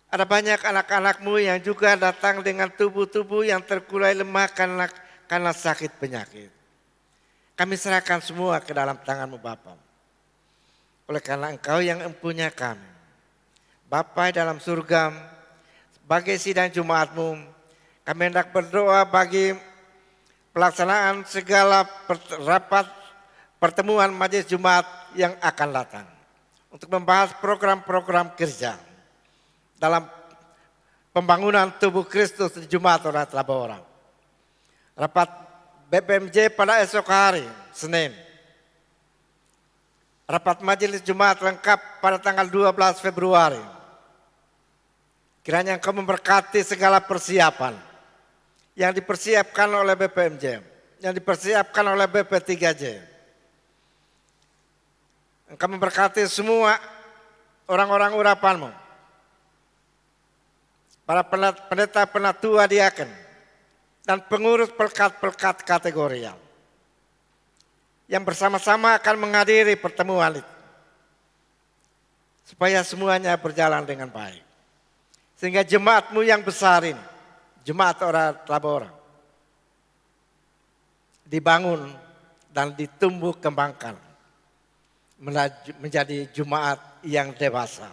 Ada banyak anak-anak-Mu yang juga datang dengan tubuh-tubuh yang terkulai lemah karena sakit penyakit. Kami serahkan semua ke dalam tangan-Mu Bapa. Oleh karena Engkau yang empunya kami, Bapa dalam surga, sebagai sidang Jumat-Mu, kami hendak berdoa bagi pelaksanaan segala rapat pertemuan majelis Jumat yang akan datang untuk membahas program-program kerja dalam pembangunan tubuh Kristus di Jumat Orang Tlabora. Rapat BPMJ pada esok hari, Senin. Rapat majelis Jumat lengkap pada tanggal 12 Februari. Kiranya Engkau memberkati segala persiapan yang dipersiapkan oleh BPMJ, yang dipersiapkan oleh BP3J. Engkau memberkati semua orang-orang urapan-Mu, para pendeta penatua diaken, dan pengurus pelkat-pelkat kategorial yang bersama-sama akan menghadiri pertemuan itu, supaya semuanya berjalan dengan baik. Sehingga jemaat-Mu yang besar ini, Jemaat Orang Tlabora, dibangun dan ditumbuh kembangkan menjadi jemaat yang dewasa,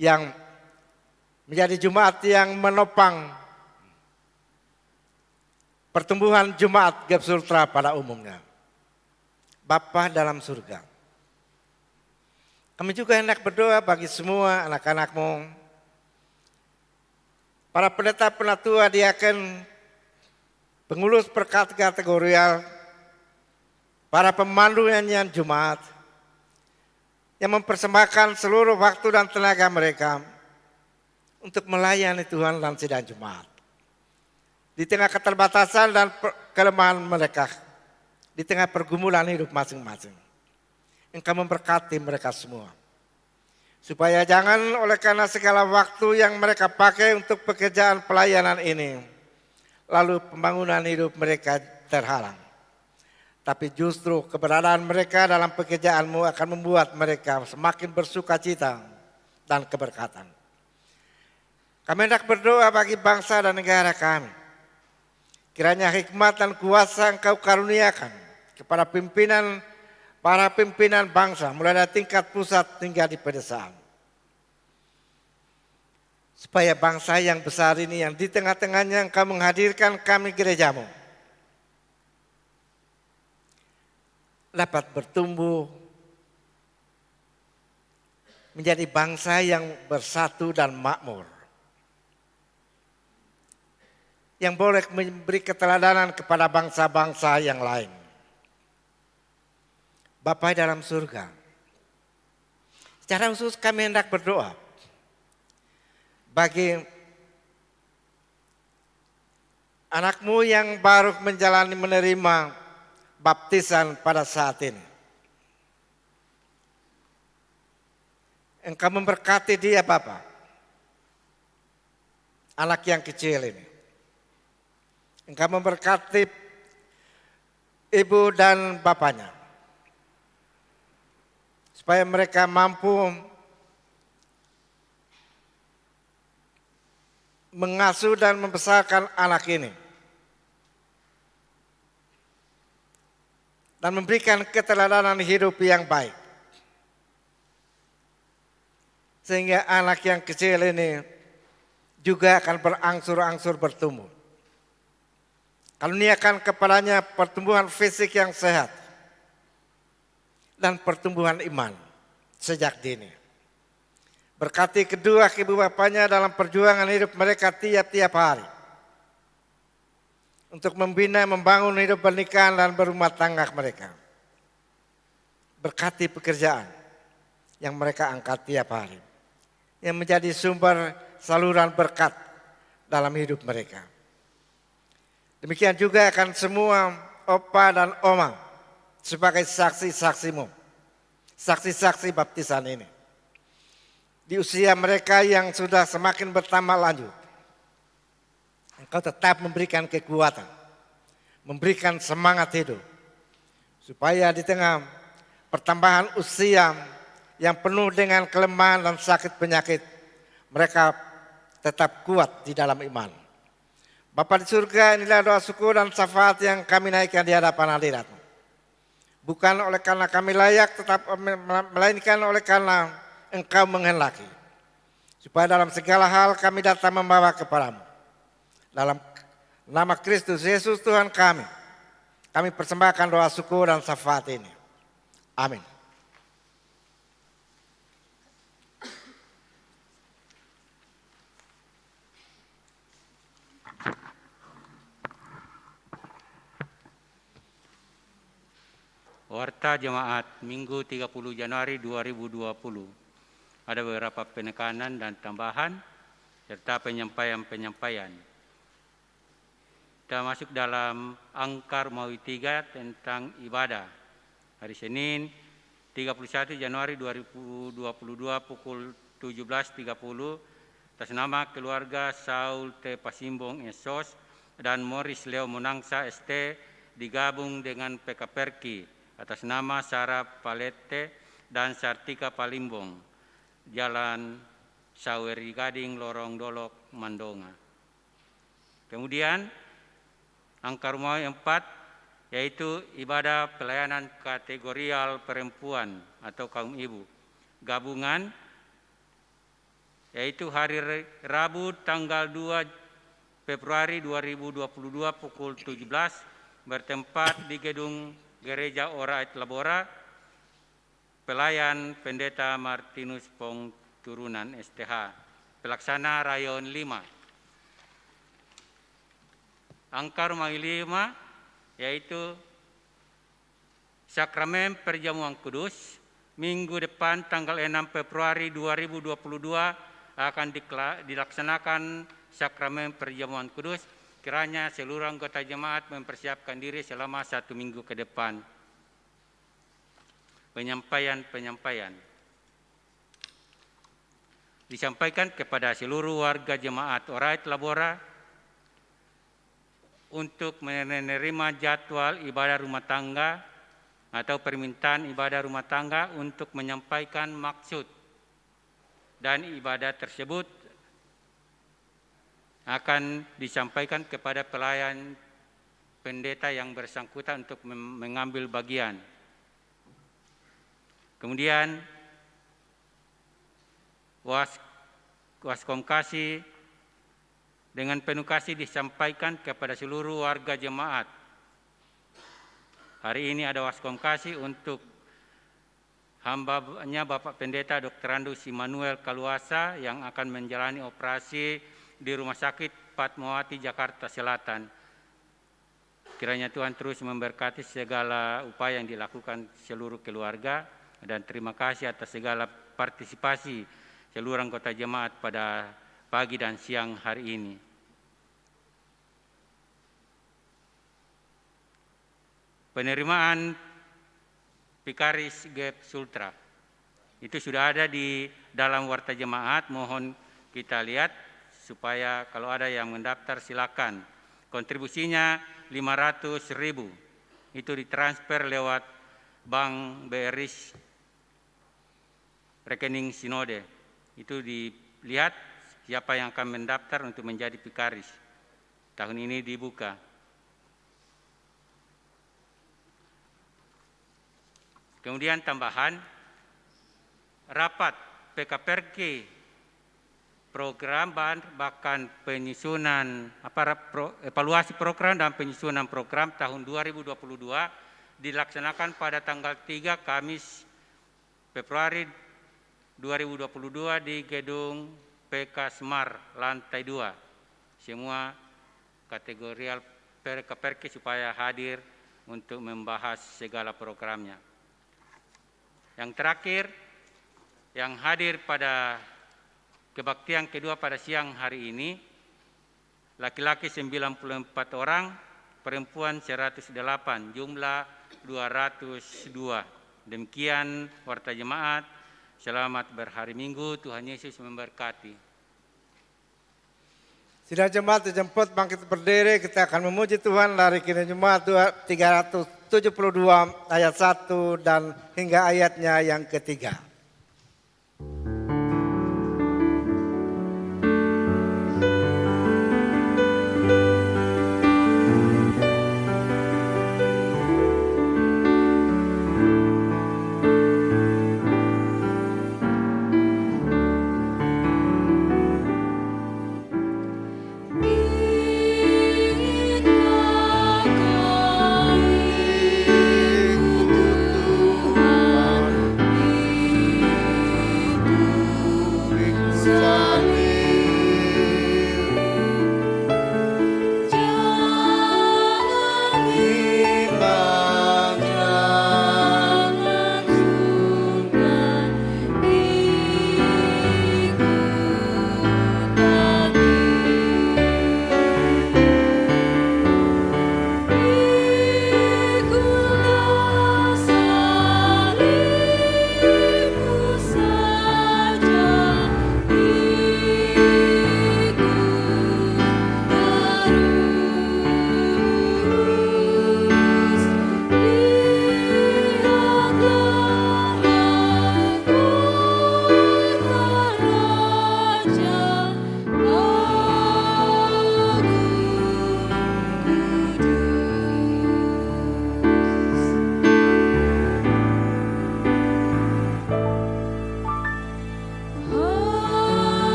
yang menjadi jemaat yang menopang pertumbuhan jemaat GEP Sultra pada umumnya. Bapa dalam surga, kami juga hendak berdoa bagi semua anak-anak-Mu, para pendeta penatua diaken, pengurus perkat kategorial, para pemandu nyanyian Jumat, yang mempersembahkan seluruh waktu dan tenaga mereka untuk melayani Tuhan dan sidang Jumat. Di tengah keterbatasan dan kelemahan mereka, di tengah pergumulan hidup masing-masing, Engkau memberkati mereka semua. Supaya jangan oleh karena segala waktu yang mereka pakai untuk pekerjaan pelayanan ini, lalu pembangunan hidup mereka terhalang. Tapi justru keberadaan mereka dalam pekerjaan-Mu akan membuat mereka semakin bersuka cita dan keberkatan. Kami hendak berdoa bagi bangsa dan negara kami. Kiranya hikmat dan kuasa Engkau karuniakan kepada para pimpinan bangsa mulai dari tingkat pusat hingga di pedesaan. supaya bangsa yang besar ini yang di tengah-tengahnya Engkau menghadirkan kami gerejamu dapat bertumbuh menjadi bangsa yang bersatu dan makmur, yang boleh memberi keteladanan kepada bangsa-bangsa yang lain. Bapa dalam surga, secara khusus kami hendak berdoa bagi anakmu yang baru menjalani menerima baptisan pada saat ini. Engkau memberkati dia Bapa, anak yang kecil ini. Engkau memberkati ibu dan bapaknya, supaya mereka mampu mengasuh dan membesarkan anak ini dan memberikan keteladanan hidup yang baik, sehingga anak yang kecil ini juga akan berangsur-angsur bertumbuh. Karuniakan kepadanya pertumbuhan fisik yang sehat dan pertumbuhan iman sejak dini. Berkati kedua ibu bapanya dalam perjuangan hidup mereka tiap-tiap hari untuk membina, membangun hidup pernikahan dan berumah tangga mereka. Berkati pekerjaan yang mereka angkat tiap hari, yang menjadi sumber saluran berkat dalam hidup mereka. Demikian juga akan semua opa dan oma sebagai saksi-saksimu, saksi-saksi baptisan ini. Di usia mereka yang sudah semakin bertambah lanjut, Engkau tetap memberikan kekuatan, memberikan semangat hidup, supaya di tengah pertambahan usia yang penuh dengan kelemahan dan sakit penyakit, mereka tetap kuat di dalam iman. Bapa di surga, inilah doa syukur dan syafaat yang kami naikkan di hadapan hadirat-Mu. Bukan oleh karena kami layak, melainkan oleh karena Engkau menghendaki, supaya dalam segala hal kami datang membawa kepadamu. Dalam nama Kristus Yesus Tuhan kami persembahkan doa syukur dan syafaat ini. Amin. Warta Jemaat Minggu 30 Januari 2020. Ada beberapa penekanan dan tambahan serta penyampaian-penyampaian. Kita masuk dalam Angkar Maui 3 tentang ibadah. Hari Senin 31 Januari 2022 pukul 17.30 atas nama keluarga Saul T. Pasimbong Esos dan Morris Leo Monangsa ST digabung dengan PKPerki atas nama Sarah Palette dan Sartika Palimbong, Jalan Saweri Gading, Lorong Dolok, Mandonga. Kemudian Angkar Maui 4 yaitu ibadah pelayanan kategorial perempuan atau kaum ibu. Gabungan yaitu hari Rabu tanggal 2 Februari 2022 pukul 17 bertempat di gedung Gereja Ora et Labora, pelayan Pendeta Martinus Pong Turunan STH, pelaksana Rayon 5. Angkar Maui 5 yaitu Sakramen Perjamuan Kudus, minggu depan tanggal 6 Februari 2022 akan dilaksanakan Sakramen Perjamuan Kudus. Kiranya seluruh anggota jemaat mempersiapkan diri selama 1 minggu ke depan. Penyampaian disampaikan kepada seluruh warga jemaat Ora et Labora untuk menerima jadwal ibadah rumah tangga atau permintaan ibadah rumah tangga untuk menyampaikan maksud dan ibadah tersebut akan disampaikan kepada pelayan pendeta yang bersangkutan untuk mengambil bagian. Kemudian waskom kasih dengan penuh kasih disampaikan kepada seluruh warga jemaat. Hari ini ada waskom kasih untuk hambanya Bapak Pendeta Dr. Andus Immanuel Kaluasa yang akan menjalani operasi di Rumah Sakit Fatmawati, Jakarta Selatan. Kiranya Tuhan terus memberkati segala upaya yang dilakukan seluruh keluarga, dan terima kasih atas segala partisipasi seluruh anggota jemaat pada pagi dan siang hari ini. Penerimaan Vikaris Gep Sultra itu sudah ada di dalam warta jemaat, mohon kita lihat supaya kalau ada yang mendaftar silakan. Kontribusinya 500.000, itu ditransfer lewat Bank BRI rekening Sinode. Itu dilihat siapa yang akan mendaftar untuk menjadi Vikaris. Tahun ini dibuka. Kemudian tambahan, rapat PKPRK program bahkan penyusunan evaluasi program dan penyusunan program tahun 2022 dilaksanakan pada tanggal 3 Kamis Februari 2022 di gedung PK Semar lantai 2. Semua kategorial PKPRK supaya hadir untuk membahas segala programnya. Yang terakhir, yang hadir pada kebaktian kedua pada siang hari ini, laki-laki 94 orang, perempuan 108, jumlah 202. Demikian warta jemaat, selamat berhari Minggu, Tuhan Yesus memberkati. Sidang jemaat dijemput bangkit berdiri, kita akan memuji Tuhan dari Kidung Jemaat 372 ayat 1 dan hingga ayatnya yang ketiga. Tuhan,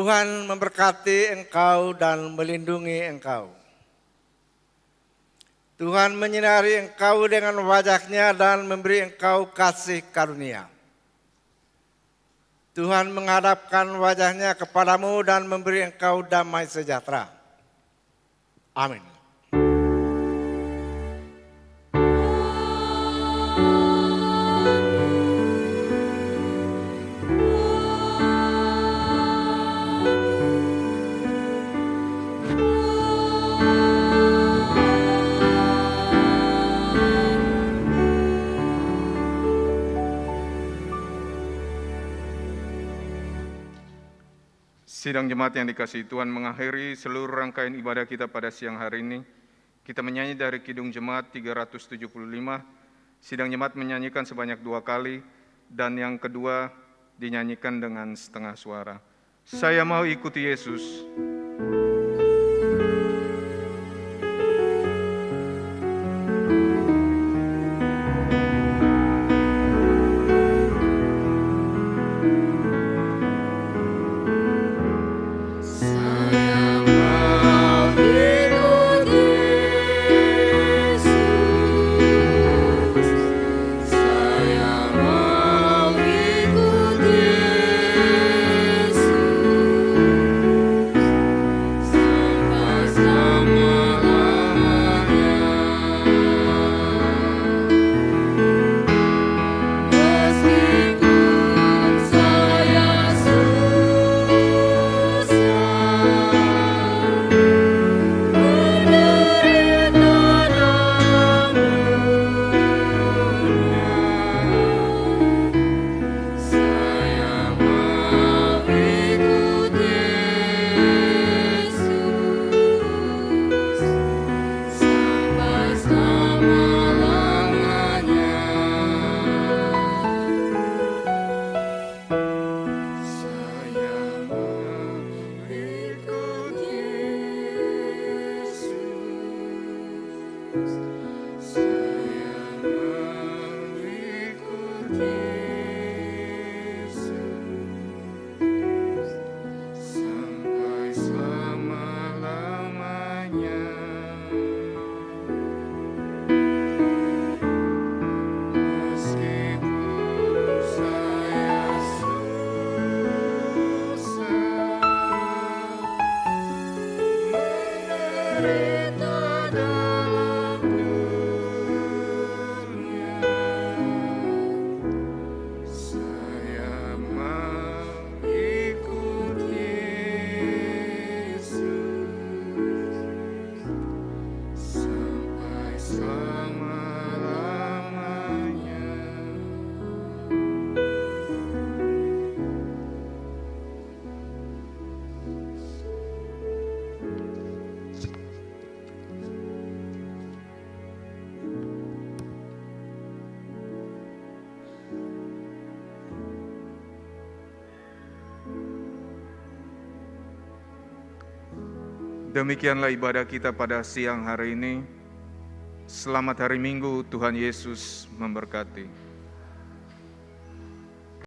Tuhan memberkati engkau dan melindungi engkau. Tuhan menyinari engkau dengan wajah-Nya dan memberi engkau kasih karunia. Tuhan menghadapkan wajah-Nya kepadamu dan memberi engkau damai sejahtera. Amin. Sidang jemaat yang dikasihi Tuhan, mengakhiri seluruh rangkaian ibadah kita pada siang hari ini. Kita menyanyi dari Kidung Jemaat 375. Sidang jemaat menyanyikan sebanyak 2 kali, dan yang kedua dinyanyikan dengan setengah suara. Saya mau ikuti Yesus. Demikianlah ibadah kita pada siang hari ini. Selamat hari Minggu, Tuhan Yesus memberkati.